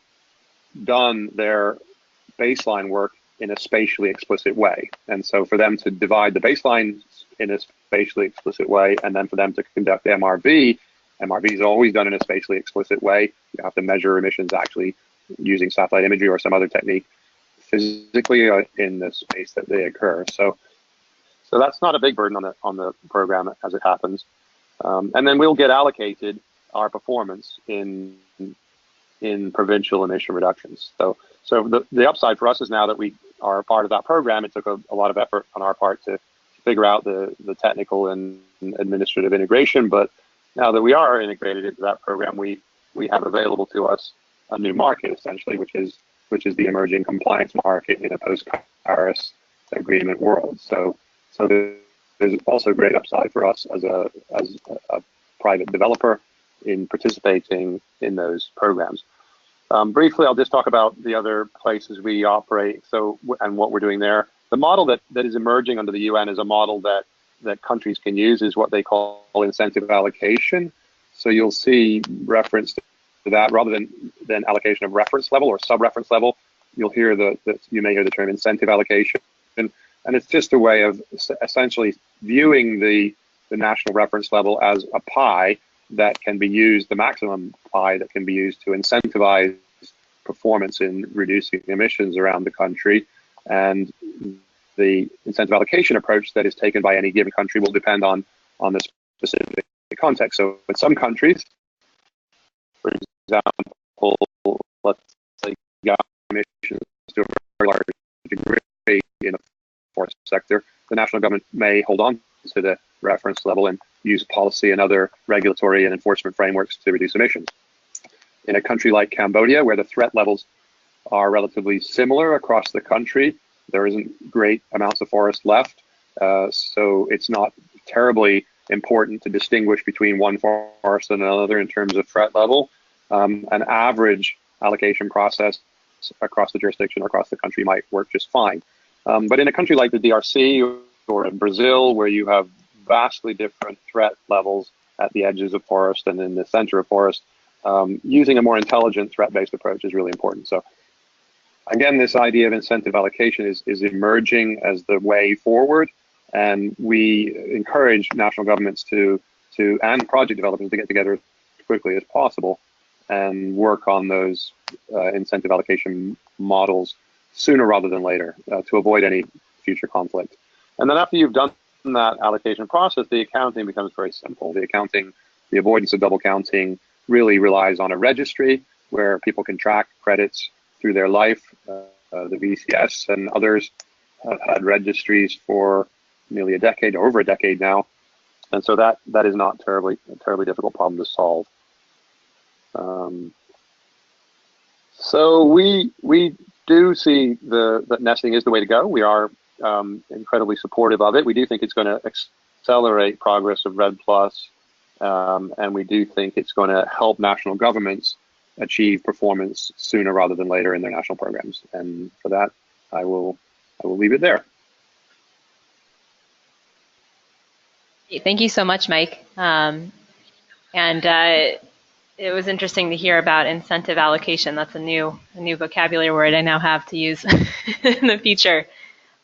done their baseline work in a spatially explicit way. And so for them to divide the baselines in a spatially explicit way, and then for them to conduct MRV is always done in a spatially explicit way. You have to measure emissions actually using satellite imagery or some other technique physically in the space that they occur. So that's not a big burden on the program as it happens. And then we'll get allocated our performance in provincial emission reductions. So the upside for us is, now that we are part of that program, it took a lot of effort on our part to figure out the technical and administrative integration. But now that we are integrated into that program, we have available to us a new market, essentially, which is the emerging compliance market in a post-Paris Agreement world. So there's also great upside for us as a private developer in participating in those programs. Briefly, I'll just talk about the other places we operate, and what we're doing there. The model that is emerging under the UN is a model that countries can use, is what they call incentive allocation. So you'll see reference to that, rather than allocation of reference level or sub-reference level. You may hear the term incentive allocation. And it's just a way of essentially viewing the national reference level as a pie that can be used, the maximum pie that can be used to incentivize performance in reducing emissions around the country. And the incentive allocation approach that is taken by any given country will depend on the specific context. So in some countries, for example, let's say gas emissions to a very large degree in the forest sector, the national government may hold on to the reference level and use policy and other regulatory and enforcement frameworks to reduce emissions. In a country like Cambodia, where the threat levels are relatively similar across the country, there isn't great amounts of forest left. So it's not terribly important to distinguish between one forest and another in terms of threat level. An average allocation process across the jurisdiction or across the country might work just fine. But in a country like the DRC or in Brazil, where you have vastly different threat levels at the edges of forest and in the center of forest, using a more intelligent threat-based approach is really important. So again, this idea of incentive allocation is emerging as the way forward, and we encourage national governments and project developers to get together as quickly as possible and work on those incentive allocation models sooner rather than later to avoid any future conflict. And then after you've done that allocation process, the accounting becomes very simple. The avoidance of double counting really relies on a registry where people can track credits through their life. The VCS and others have had registries for nearly a decade, over a decade now. And so that is not a terribly difficult problem to solve. So we do see that nesting is the way to go. We are incredibly supportive of it. We do think it's going to accelerate progress of REDD+, and we do think it's going to help national governments achieve performance sooner rather than later in their national programs. And for that, I will leave it there. Thank you so much, Mike. It was interesting to hear about incentive allocation. That's a new vocabulary word I now have to use in the future.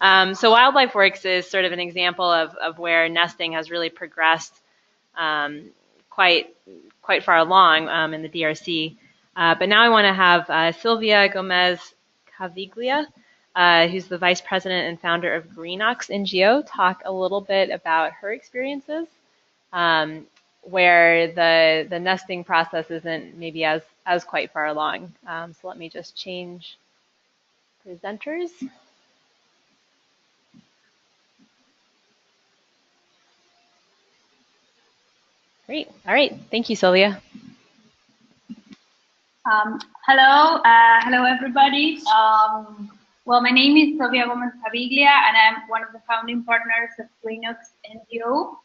So Wildlife Works is sort of an example of where nesting has really progressed quite far along in the DRC. But now I want to have Sylvia Gomez-Caviglia, who's the Vice President and founder of Greenox NGO, talk a little bit about her experiences, where the nesting process isn't maybe as quite far along. So let me just change presenters. Great. All right. Thank you, Sylvia. Hello everybody. Well, my name is Sylvia Gomez-Caviglia, and I'm one of the founding partners of Greenox NGO.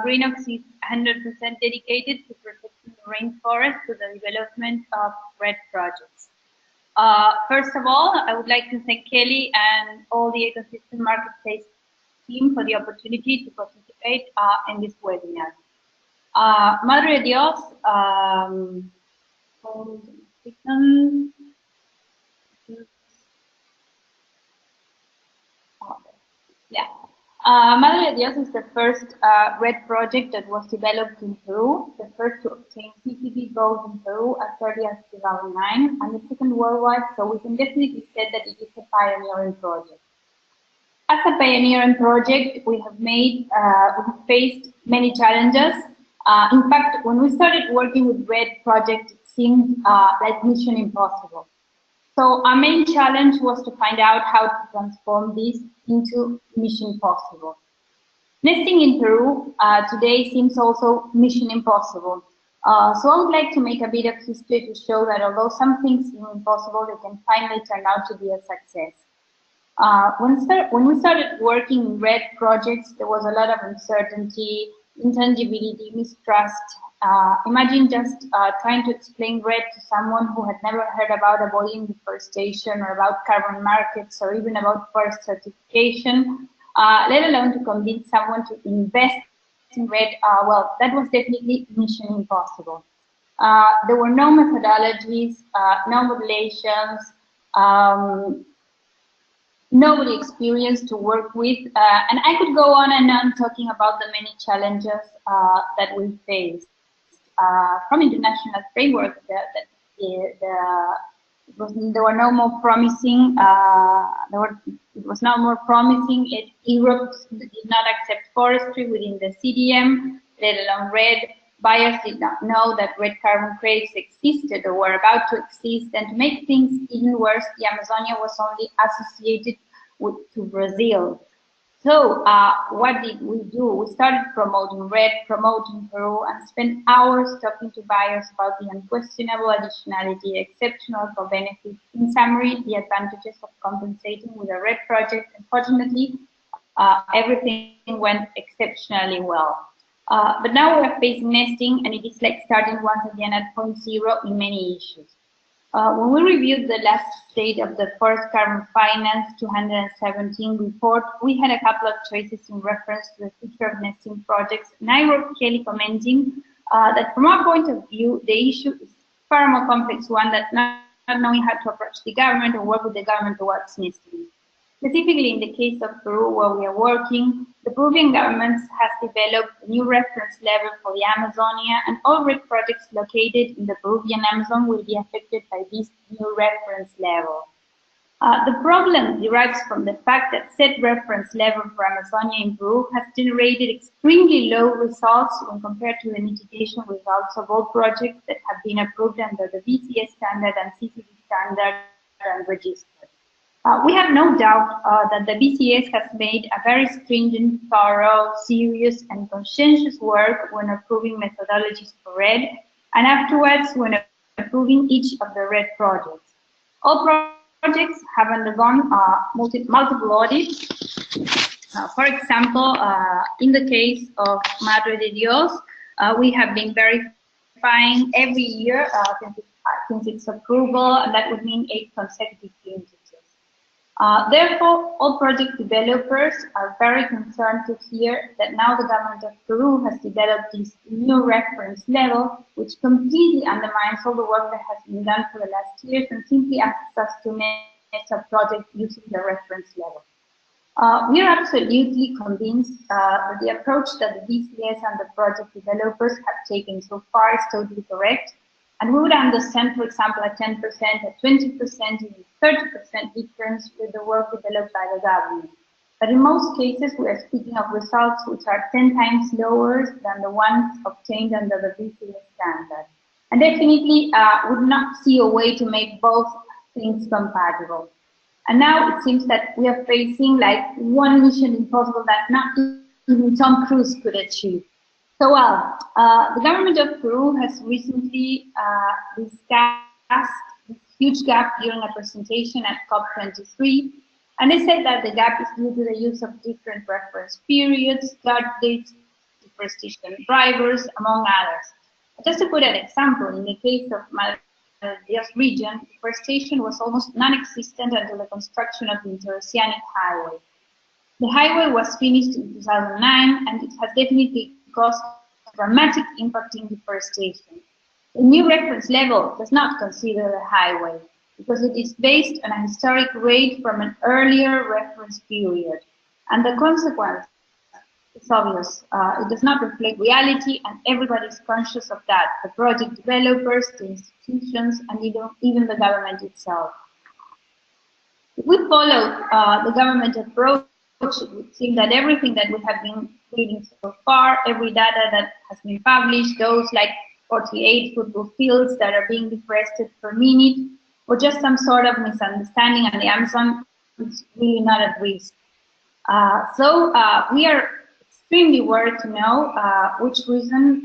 Greenox is 100% dedicated to protecting the rainforest through the development of REDD projects. First of all, I would like to thank Kelly and all the Ecosystem Marketplace team for the opportunity to participate in this webinar. Madre Dios, Madre de Dios is the first REDD project that was developed in Peru, the first to obtain CCP goals in Peru as early as 2009, and the second worldwide, so we can definitely say that it is a pioneering project. As a pioneering project, we have faced many challenges. In fact, when we started working with REDD project, it seemed like mission impossible. So our main challenge was to find out how to transform this into mission possible. Nesting in Peru today seems also mission impossible. So I would like to make a bit of history to show that although some things seem impossible, they can finally turn out to be a success. When we started working in REDD projects, there was a lot of uncertainty, intangibility, mistrust. Imagine just trying to explain REDD to someone who had never heard about avoiding deforestation or about carbon markets or even about forest certification, let alone to convince someone to invest in REDD. Well, that was definitely mission impossible. There were no methodologies, no modulations, nobody experienced to work with, and I could go on and on talking about the many challenges that we faced. From international framework, there were no more promising. It was no more promising. Europe did not accept forestry within the CDM, let alone REDD. Buyers did not know that REDD carbon credits existed or were about to exist, and to make things even worse, the Amazonia was only associated to Brazil. So what did we do? We started promoting REDD, promoting Peru, and spent hours talking to buyers about the unquestionable additionality, exceptional co-benefits, in summary, the advantages of compensating with a REDD project. Unfortunately, everything went exceptionally well. But now we are facing nesting, and it is like starting once again at point zero in many issues. When we reviewed the last state of the Forest Carbon Finance 217 report, we had a couple of choices in reference to the future of nesting projects, and I wrote clearly commenting that from our point of view, the issue is far more complex one that not knowing how to approach the government or work with the government towards nesting. Specifically in the case of Peru, where we are working, the Peruvian government has developed a new reference level for the Amazonia, and all REDD projects located in the Peruvian Amazon will be affected by this new reference level. The problem derives from the fact that said reference level for Amazonia in Peru has generated extremely low results when compared to the mitigation results of all projects that have been approved under the BCS standard and CCD standard and registered. We have no doubt that the BCS has made a very stringent, thorough, serious, and conscientious work when approving methodologies for REDD, and afterwards when approving each of the REDD projects. All projects have undergone multiple audits. For example, in the case of Madre de Dios, we have been verifying every year since its approval, and that would mean 8 consecutive vintages. Therefore, all project developers are very concerned to hear that now the government of Peru has developed this new reference level, which completely undermines all the work that has been done for the last years and simply asks us to manage a project using the reference level. We are absolutely convinced that the approach that the BCS and the project developers have taken so far is totally correct. And we would understand, for example, a 10%, a 20%, even 30% difference with the work developed by the government. But in most cases, we are speaking of results which are 10 times lower than the ones obtained under the BCS standard. And definitely would not see a way to make both things compatible. And now it seems that we are facing like one mission impossible that not even Tom Cruise could achieve. So, the government of Peru has recently discussed this huge gap during a presentation at COP23, and they said that the gap is due to the use of different reference periods, start dates, deforestation drivers, among others. Just to put an example, in the case of Maldives region, deforestation was almost non-existent until the construction of the Interoceanic Highway. The highway was finished in 2009, and it has definitely caused dramatic impact in deforestation. The new reference level does not consider the highway because it is based on a historic rate from an earlier reference period. And the consequence is obvious. It does not reflect reality, and everybody is conscious of that, the project developers, the institutions, and even the government itself. If we follow the government approach, it would seem that everything that we have been reading so far, every data that has been published, those like 48 football fields that are being deforested per minute, or just some sort of misunderstanding, and the Amazon is really not at risk. So we are extremely worried to know which reason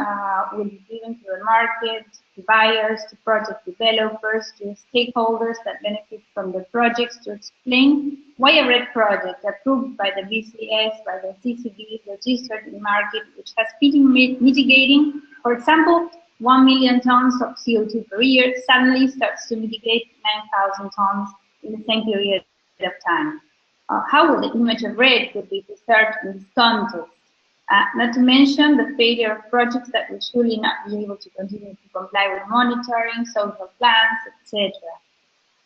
will be given to the market, to buyers, to project developers, to stakeholders that benefit from the projects to explain why a REDD project approved by the BCS, by the CCD, registered in market, which has been mitigating, for example, 1 million tons of CO2 per year, suddenly starts to mitigate 9,000 tons in the same period of time. How will the image of REDD could be preserved in this context? Not to mention the failure of projects that will surely not be able to continue to comply with monitoring, social plans, etc.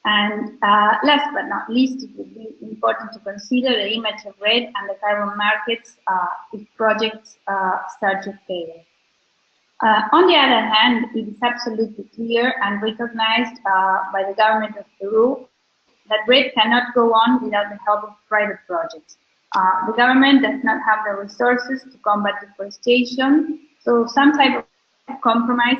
And last but not least, it would be important to consider the image of REDD and the carbon markets if projects start to fail. On the other hand, it is absolutely clear and recognized by the government of Peru that REDD cannot go on without the help of private projects. The government does not have the resources to combat deforestation, so some type of compromise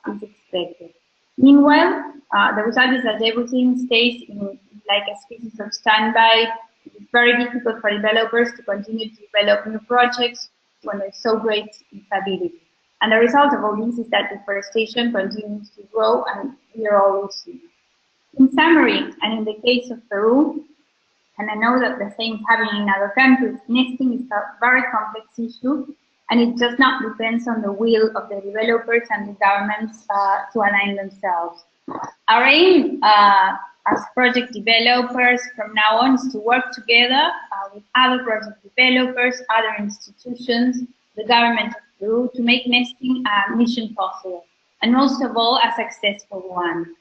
is expected. Meanwhile, the result is that everything stays in like a species of standby. It is very difficult for developers to continue to develop new projects when there's so great instability. And the result of all this is that deforestation continues to grow and we are all losing. In summary, and in the case of Peru, and I know that the same is happening in other countries, nesting is a very complex issue, and it does not depend on the will of the developers and the governments to align themselves. Our aim as project developers from now on is to work together with other project developers, other institutions, the government of Peru, to make nesting a mission possible, and most of all, a successful one.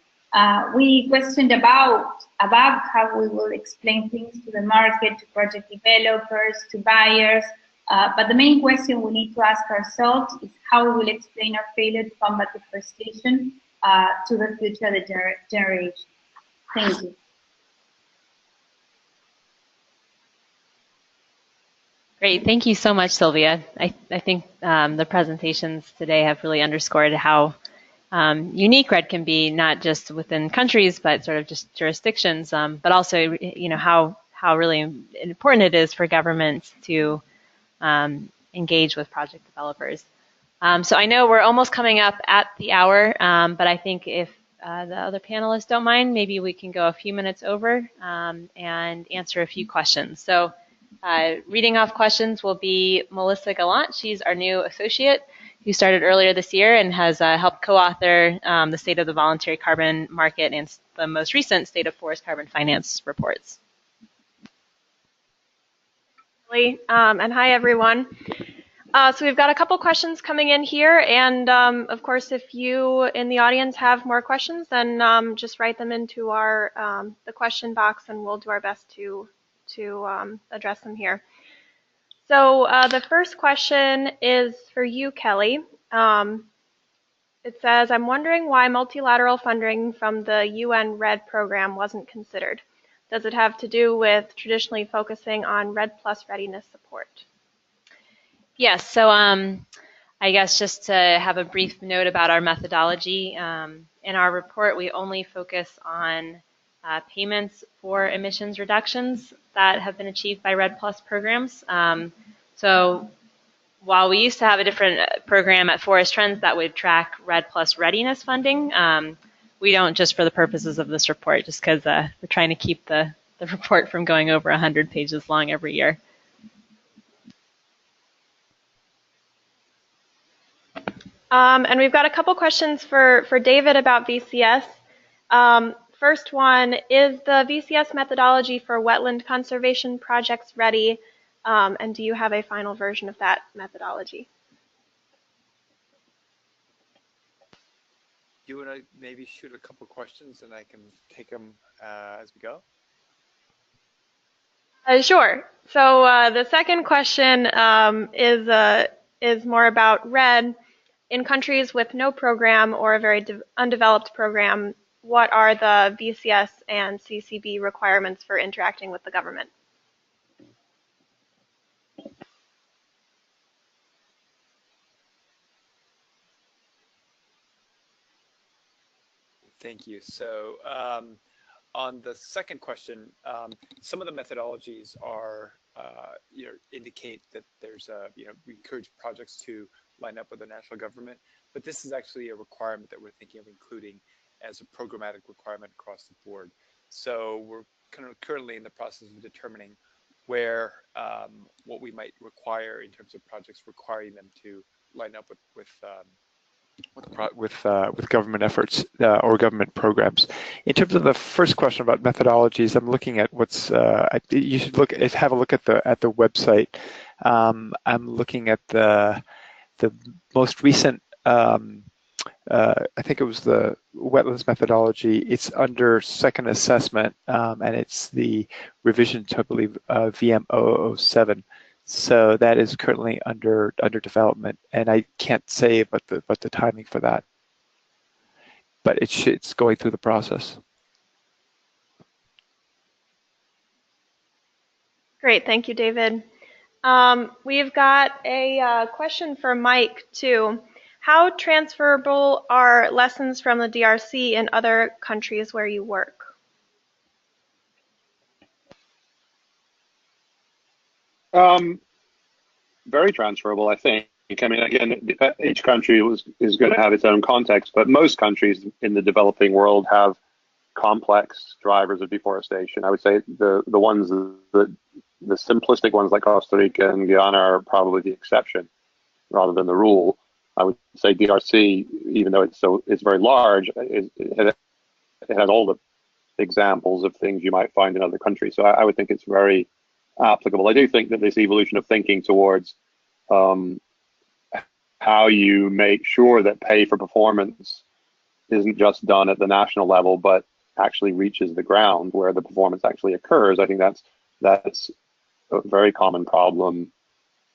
We questioned about how we will explain things to the market, to project developers, to buyers, but the main question we need to ask ourselves is how we will explain our failure to combat deforestation to the future of the generation. Thank you. Great, thank you so much, Sylvia. I think the presentations today have really underscored how unique REDD can be, not just within countries, but sort of just jurisdictions, but also, how really important it is for governments to engage with project developers. So I know we're almost coming up at the hour, but I think if the other panelists don't mind, maybe we can go a few minutes over and answer a few questions. So reading off questions will be Melissa Gallant. She's our new associate who started earlier this year and has helped co-author the State of the Voluntary Carbon Market and the most recent State of Forest Carbon Finance reports. And hi, everyone. So we've got a couple questions coming in here, and of course, if you in the audience have more questions, then just write them into our the question box, and we'll do our best to address them here. So the first question is for you, Kelly. It says, I'm wondering why multilateral funding from the UN REDD program wasn't considered. Does it have to do with traditionally focusing on REDD plus readiness support? Yes, so I guess just to have a brief note about our methodology, in our report we only focus on payments for emissions reductions that have been achieved by REDD plus programs. So while we used to have a different program at Forest Trends that would track REDD plus readiness funding, we don't, just for the purposes of this report, just because we're trying to keep the report from going over 100 pages long every year. And we've got a couple questions for David about VCS. First one, is the VCS methodology for wetland conservation projects ready? And do you have a final version of that methodology? You want to maybe shoot a couple questions and I can take them as we go? Sure. So the second question is more about REDD. In countries with no program or a very undeveloped program, what are the VCS and CCB requirements for interacting with the government? Thank you. So on the second question, some of the methodologies are, indicate that there's we encourage projects to line up with the national government, but this is actually a requirement that we're thinking of including as a programmatic requirement across the board. So we're kind of currently in the process of determining where what we might require in terms of projects requiring them to line up with government efforts or government programs. In terms of the first question about methodologies, I'm looking at what's. You should have a look at the website. I'm looking at the most recent. I think it was the wetlands methodology. It's under second assessment, and it's the revision to, I believe, VM 007. So that is currently under development, and I can't say about the timing for that, but it's going through the process. Great, thank you, David. We've got a question for Mike too. How transferable are lessons from the DRC in other countries where you work? Very transferable, I think. I mean, again, each country is going to have its own context, but most countries in the developing world have complex drivers of deforestation. I would say the simplistic ones like Costa Rica and Guyana are probably the exception rather than the rule. I would say DRC, even though it's very large, it has all the examples of things you might find in other countries. So I would think it's very applicable. I do think that this evolution of thinking towards how you make sure that pay for performance isn't just done at the national level, but actually reaches the ground where the performance actually occurs. I think that's a very common problem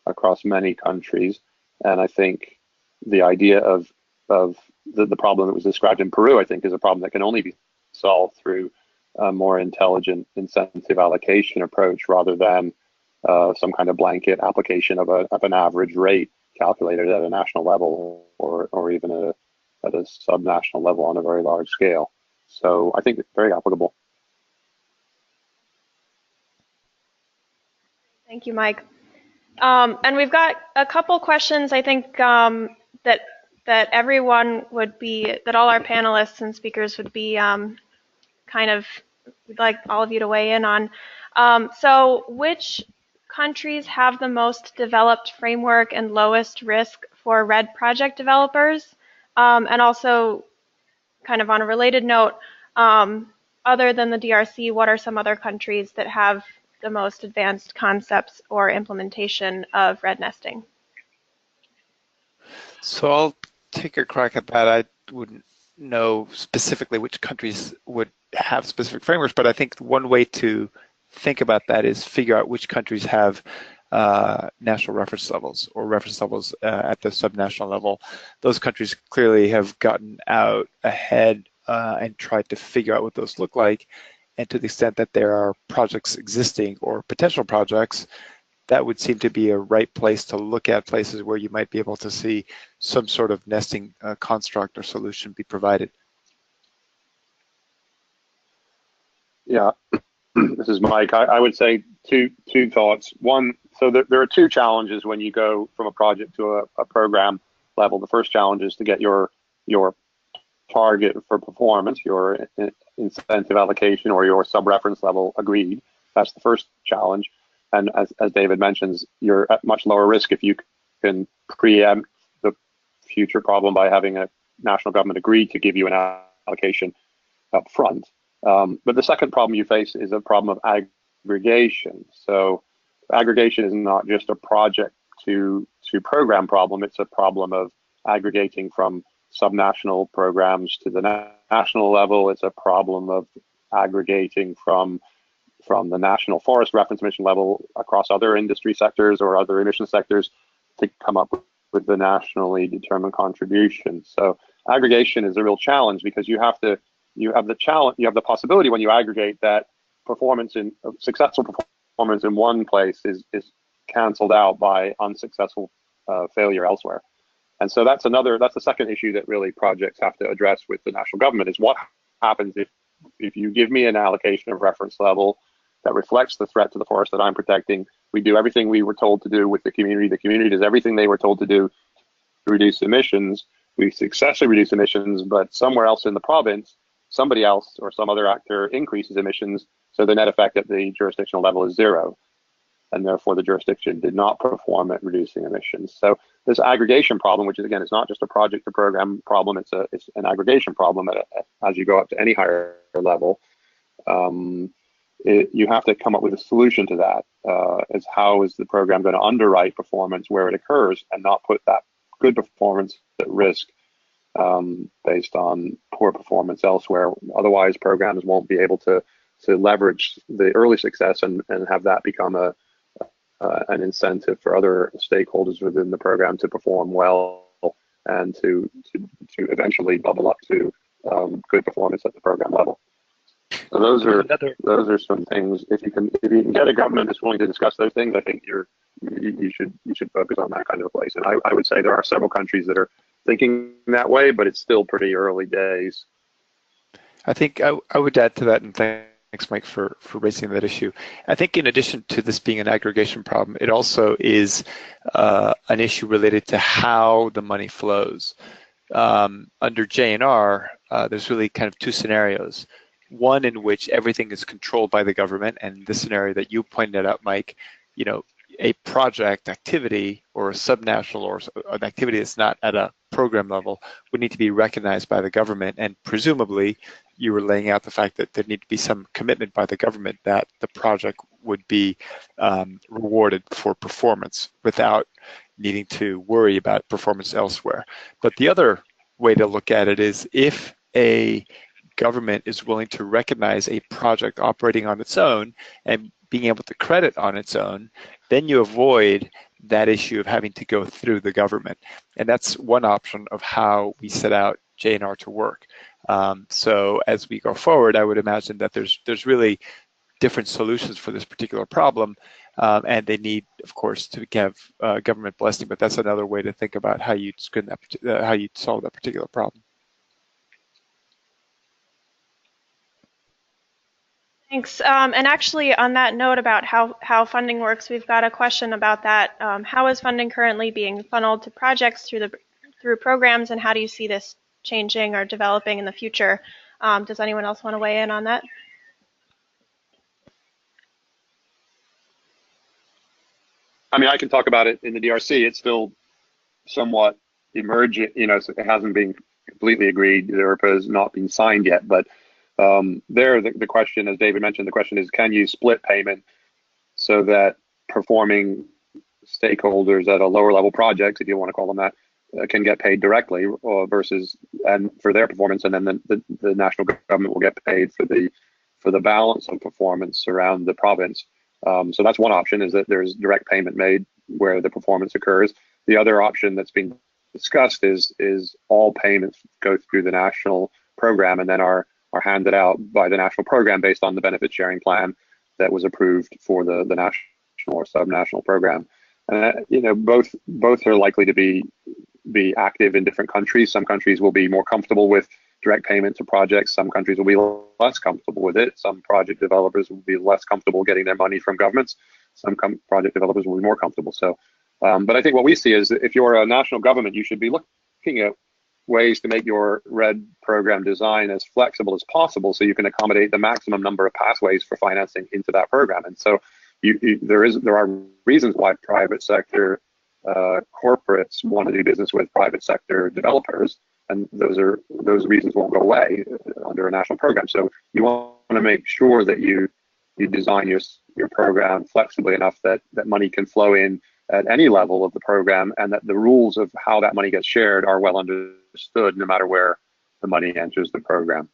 across many countries. And I think the idea of the problem that was described in Peru, I think, is a problem that can only be solved through a more intelligent incentive allocation approach rather than some kind of blanket application of an average rate calculated at a national level or even at a subnational level on a very large scale. So I think it's very applicable. Thank you, Mike. And we've got a couple questions, I think, that everyone would be, that all our panelists and speakers would be kind of, we'd like all of you to weigh in on. So which countries have the most developed framework and lowest risk for REDD project developers? And also, kind of on a related note, other than the DRC, what are some other countries that have the most advanced concepts or implementation of REDD nesting? So I'll take a crack at that. I wouldn't know specifically which countries would have specific frameworks, but I think one way to think about that is figure out which countries have national reference levels or reference levels at the subnational level. Those countries clearly have gotten out ahead and tried to figure out what those look like. And to the extent that there are projects existing or potential projects, that would seem to be a right place to look at places where you might be able to see some sort of nesting construct or solution be provided. Yeah, this is Mike. I would say two thoughts. One, so there are two challenges when you go from a project to a program level. The first challenge is to get your target for performance, your incentive allocation or your sub-reference level agreed. That's the first challenge. And as David mentions, you're at much lower risk if you can preempt the future problem by having a national government agree to give you an allocation up front. But the second problem you face is a problem of aggregation. So aggregation is not just a project to program problem, it's a problem of aggregating from subnational programs to the national level. It's a problem of aggregating from the national forest reference emission level across other industry sectors or other emission sectors to come up with the nationally determined contribution. So aggregation is a real challenge because you have the possibility when you aggregate that successful performance in one place is canceled out by unsuccessful failure elsewhere. And so that's the second issue that really projects have to address with the national government is what happens if you give me an allocation of reference level that reflects the threat to the forest that I'm protecting. We do everything we were told to do with the community. The community does everything they were told to do to reduce emissions. We successfully reduce emissions, but somewhere else in the province, somebody else or some other actor increases emissions. So the net effect at the jurisdictional level is zero. And therefore the jurisdiction did not perform at reducing emissions. So this aggregation problem, which is again, it's not just a project to program problem, it's an aggregation problem as you go up to any higher level. You have to come up with a solution to that. Is how is the program going to underwrite performance where it occurs and not put that good performance at risk based on poor performance elsewhere. Otherwise, programs won't be able to leverage the early success and have that become an incentive for other stakeholders within the program to perform well and to eventually bubble up to good performance at the program level. So those are some things. If you can get a government that's willing to discuss those things, I think you should focus on that kind of place. And I would say there are several countries that are thinking that way, but it's still pretty early days. I think I would add to that and thank Thanks, Mike, for raising that issue. I think in addition to this being an aggregation problem, it also is an issue related to how the money flows. Under JNR, there's really kind of two scenarios. One in which everything is controlled by the government, and the scenario that you pointed out, Mike, you know, a project activity or a subnational or an activity that's not at a program level would need to be recognized by the government, and presumably you were laying out the fact that there need to be some commitment by the government that the project would be rewarded for performance without needing to worry about performance elsewhere. But the other way to look at it is if a government is willing to recognize a project operating on its own and being able to credit on its own, then you avoid that issue of having to go through the government. And that's one option of how we set out JNR to work. So as we go forward, I would imagine that there's really different solutions for this particular problem, and they need, of course, to have government blessing. But that's another way to think about how you'd how you'd solve that particular problem. Thanks. And actually, on that note about how funding works, we've got a question about that. How is funding currently being funneled to projects through programs, and how do you see this changing or developing in the future? Does anyone else want to weigh in on that? I mean, I can talk about it in the DRC. It's still somewhat emergent, you know, so it hasn't been completely agreed. The ERPA has not been signed yet, but the question, as David mentioned, the question is, can you split payment so that performing stakeholders at a lower level projects, if you want to call them that, can get paid directly versus and for their performance, and then the national government will get paid for the balance of performance around the province. So that's one option, is that there's direct payment made where the performance occurs. The other option that's been discussed is all payments go through the national program and then are handed out by the national program based on the benefit sharing plan that was approved for the national or subnational program. You know, both are likely to be active in different countries. Some countries will be more comfortable with direct payment to projects. Some countries will be less comfortable with it. Some project developers will be less comfortable getting their money from governments. Some project developers will be more comfortable. So, but I think what we see is that if you're a national government, you should be looking at ways to make your REDD program design as flexible as possible so you can accommodate the maximum number of pathways for financing into that program. And so there are reasons why private sector corporates want to do business with private sector developers, and those reasons won't go away under a national program. So you want to make sure that you design your program flexibly enough that money can flow in at any level of the program, and that the rules of how that money gets shared are well understood no matter where the money enters the program.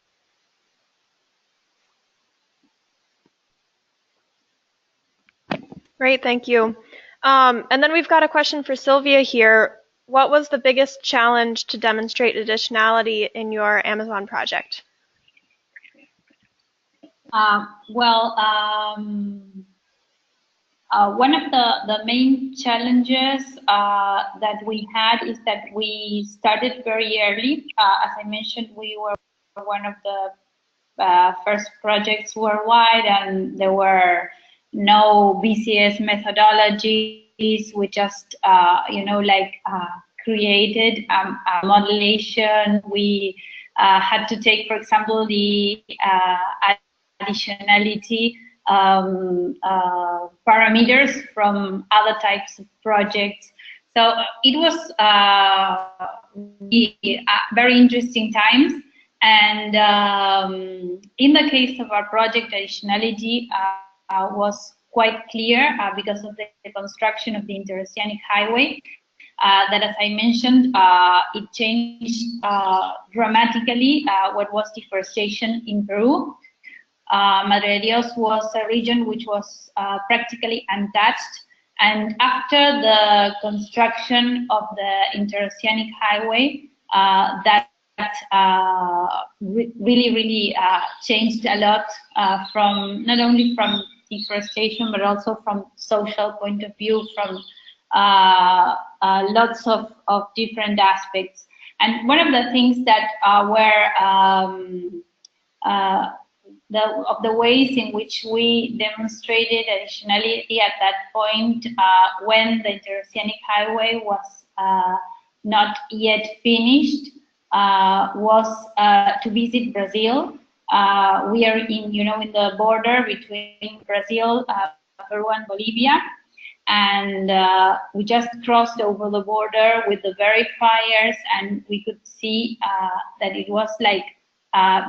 Great, thank you. And then we've got a question for Sylvia here. What was the biggest challenge to demonstrate additionality in your Amazon project? One of the main challenges that we had is that we started very early. As I mentioned, we were one of the first projects worldwide, and there were no BCS methodologies. We just, created a modulation. We had to take, for example, the additionality parameters from other types of projects. So it was very interesting times. And in the case of our project, additionality was quite clear because of the construction of the Interoceanic Highway. That, as I mentioned, it changed dramatically what was deforestation in Peru. Madre de Dios was a region which was practically untouched, and after the construction of the Interoceanic Highway, that really changed a lot from not only from deforestation but also from social point of view, from lots of different aspects. And one of the things that of the ways in which we demonstrated additionality at that point when the Interoceanic Highway was not yet finished was to visit Brazil. We are in the border between Brazil, Peru, and Bolivia, and we just crossed over the border with the verifiers, and we could see that it was like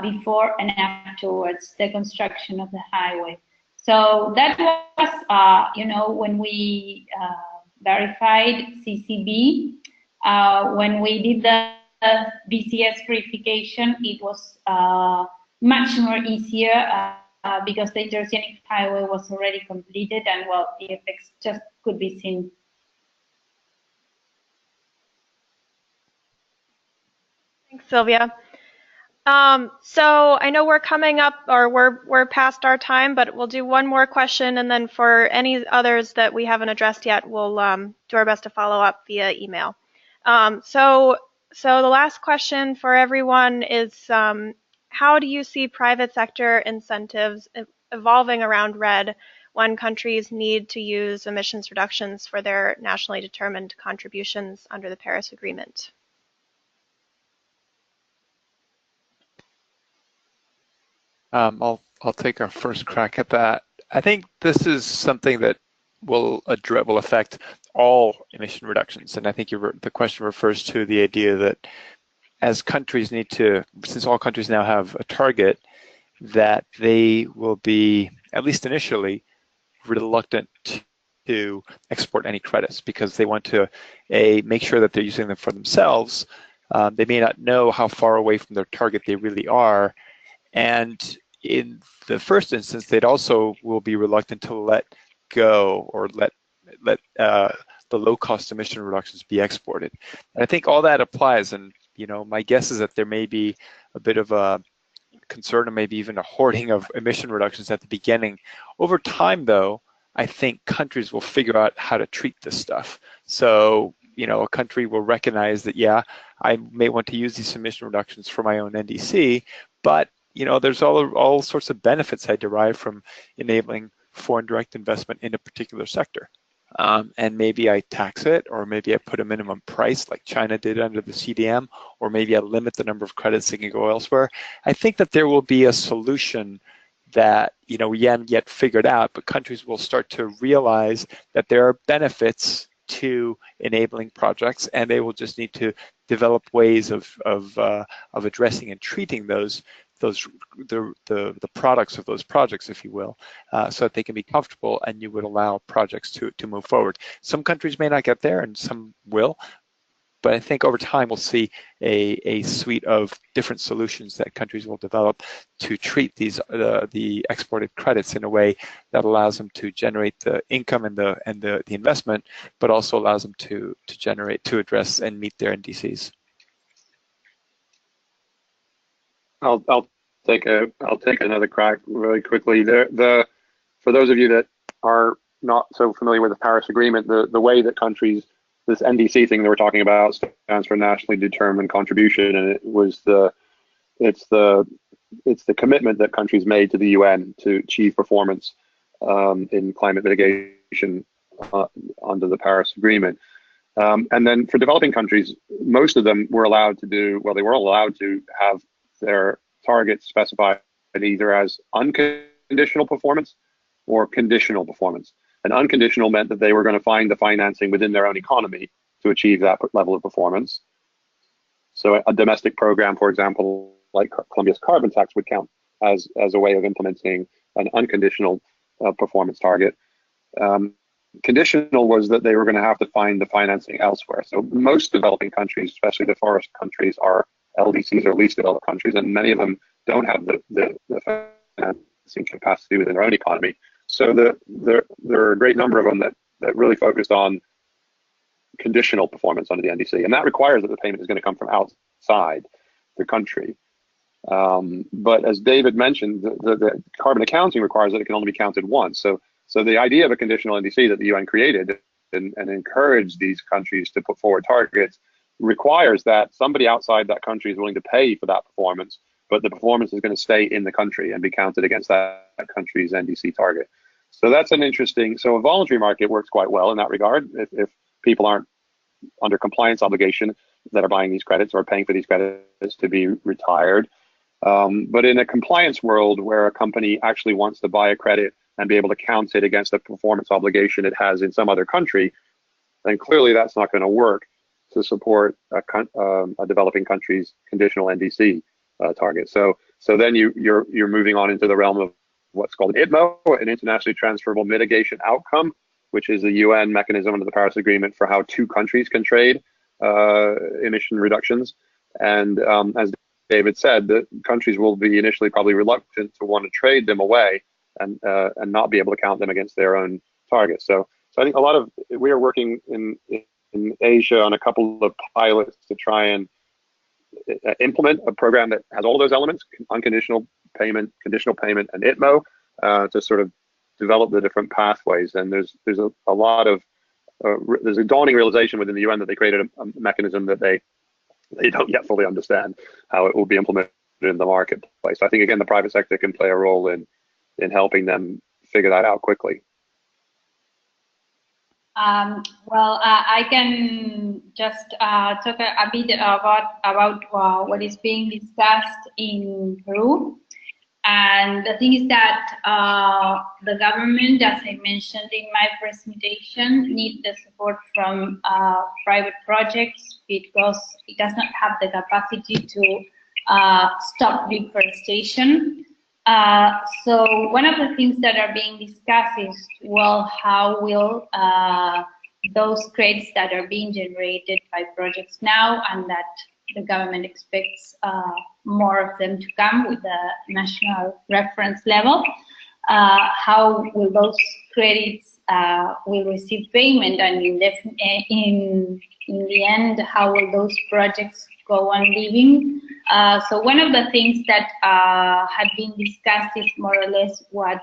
before and afterwards the construction of the highway. So that was, when we verified CCB. When we did the BCS verification, it was much more easier because the Interoceanic Highway was already completed, and well, the effects just could be seen. Thanks, Sylvia. So I know we're coming up, or we're past our time, but we'll do one more question, and then for any others that we haven't addressed yet, we'll do our best to follow up via email. So the last question for everyone is, how do you see private sector incentives evolving around REDD when countries need to use emissions reductions for their nationally determined contributions under the Paris Agreement? I'll take our first crack at that. I think this is something that will affect all emission reductions, and I think the question refers to the idea that as countries need to, since all countries now have a target, that they will be, at least initially, reluctant to export any credits because they want to make sure that they're using them for themselves. They may not know how far away from their target they really are, and in the first instance, they'd also will be reluctant to let go or let the low-cost emission reductions be exported. And I think all that applies, and my guess is that there may be a bit of a concern or maybe even a hoarding of emission reductions at the beginning. Over time, though, I think countries will figure out how to treat this stuff. So, a country will recognize that, yeah, I may want to use these emission reductions for my own NDC, but there's all sorts of benefits I derive from enabling foreign direct investment in a particular sector. And maybe I tax it, or maybe I put a minimum price like China did under the CDM, or maybe I limit the number of credits that can go elsewhere. I think that there will be a solution that we haven't yet figured out, but countries will start to realize that there are benefits to enabling projects, and they will just need to develop ways of addressing and treating the products of those projects, if you will, so that they can be comfortable and you would allow projects to move forward. Some countries may not get there and some will, but I think over time we'll see a suite of different solutions that countries will develop to treat the exported credits in a way that allows them to generate the income and the investment, but also allows them to address and meet their NDCs. I'll take another crack really quickly. For those of you that are not so familiar with the Paris Agreement, the way that countries, this NDC thing that we're talking about stands for nationally determined contribution, and it's the commitment that countries made to the UN to achieve performance in climate mitigation under the Paris Agreement. And then for developing countries, most of them were allowed to they weren't allowed to have their targets specified either as unconditional performance or conditional performance. And unconditional meant that they were going to find the financing within their own economy to achieve that level of performance. So a domestic program, for example, like Colombia's carbon tax would count as a way of implementing an unconditional performance target. Conditional was that they were going to have to find the financing elsewhere. So most developing countries, especially the forest countries, are LDCs, or least developed countries, and many of them don't have the financing capacity within their own economy. So there are a great number of them that really focused on conditional performance under the NDC, and that requires that the payment is going to come from outside the country. But as David mentioned, the carbon accounting requires that it can only be counted once. So the idea of a conditional NDC that the UN created and encouraged these countries to put forward targets requires that somebody outside that country is willing to pay for that performance but the performance is going to stay in the country and be counted against that country's NDC target. So that's an interesting, so a voluntary market works quite well in that regard. If people aren't under compliance obligation that are buying these credits or paying for these credits to be retired. But in a compliance world where a company actually wants to buy a credit and be able to count it against a performance obligation it has in some other country, then clearly that's not going to work to support a developing country's conditional NDC target. So then you're moving on into the realm of what's called ITMO, an internationally transferable mitigation outcome, which is a UN mechanism under the Paris Agreement for how two countries can trade emission reductions. And as David said, the countries will be initially probably reluctant to want to trade them away and not be able to count them against their own targets. So I think we are working in Asia on a couple of pilots to try and implement a program that has all of those elements: unconditional payment, conditional payment, and ITMO, to sort of develop the different pathways. And there's a lot of there's a dawning realization within the UN that they created a mechanism that they don't yet fully understand how it will be implemented in the marketplace. So I think again the private sector can play a role in helping them figure that out quickly. I can just talk a bit about what is being discussed in Peru. And the thing is that the government, as I mentioned in my presentation, needs the support from private projects because it does not have the capacity to stop deforestation. So one of the things that are being discussed is, well, how will those credits that are being generated by projects now and that the government expects more of them to come with the national reference level, how will those credits will receive payment, and in the end, how will those projects go on living? So one of the things that had been discussed is more or less what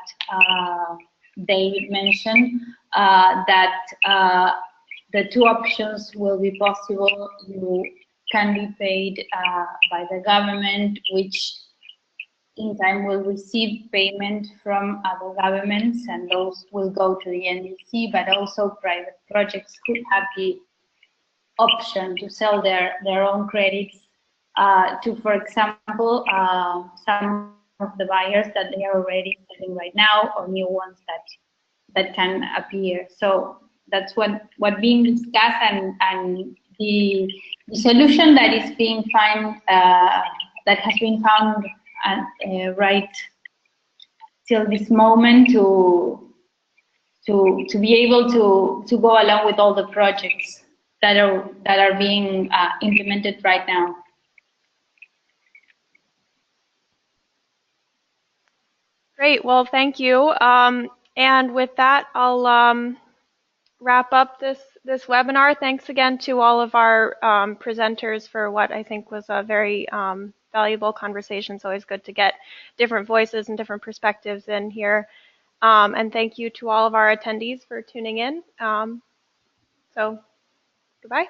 David mentioned, that the two options will be possible. You can be paid by the government, which in time will receive payment from other governments, and those will go to the NDC, but also private projects could have the option to sell their own credits to, for example, some of the buyers that they are already selling right now, or new ones that can appear. So that's what being discussed, and the solution that is being found, that has been found right till this moment to be able to go along with all the projects that are being implemented right now. Great. Well, thank you. And with that, I'll wrap up this webinar. Thanks again to all of our presenters for what I think was a very valuable conversation. It's always good to get different voices and different perspectives in here. And thank you to all of our attendees for tuning in. So, goodbye.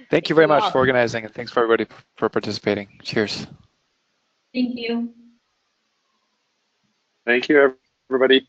Thank you very much for organizing, and thanks for everybody for participating. Cheers. Thank you. Thank you, everybody.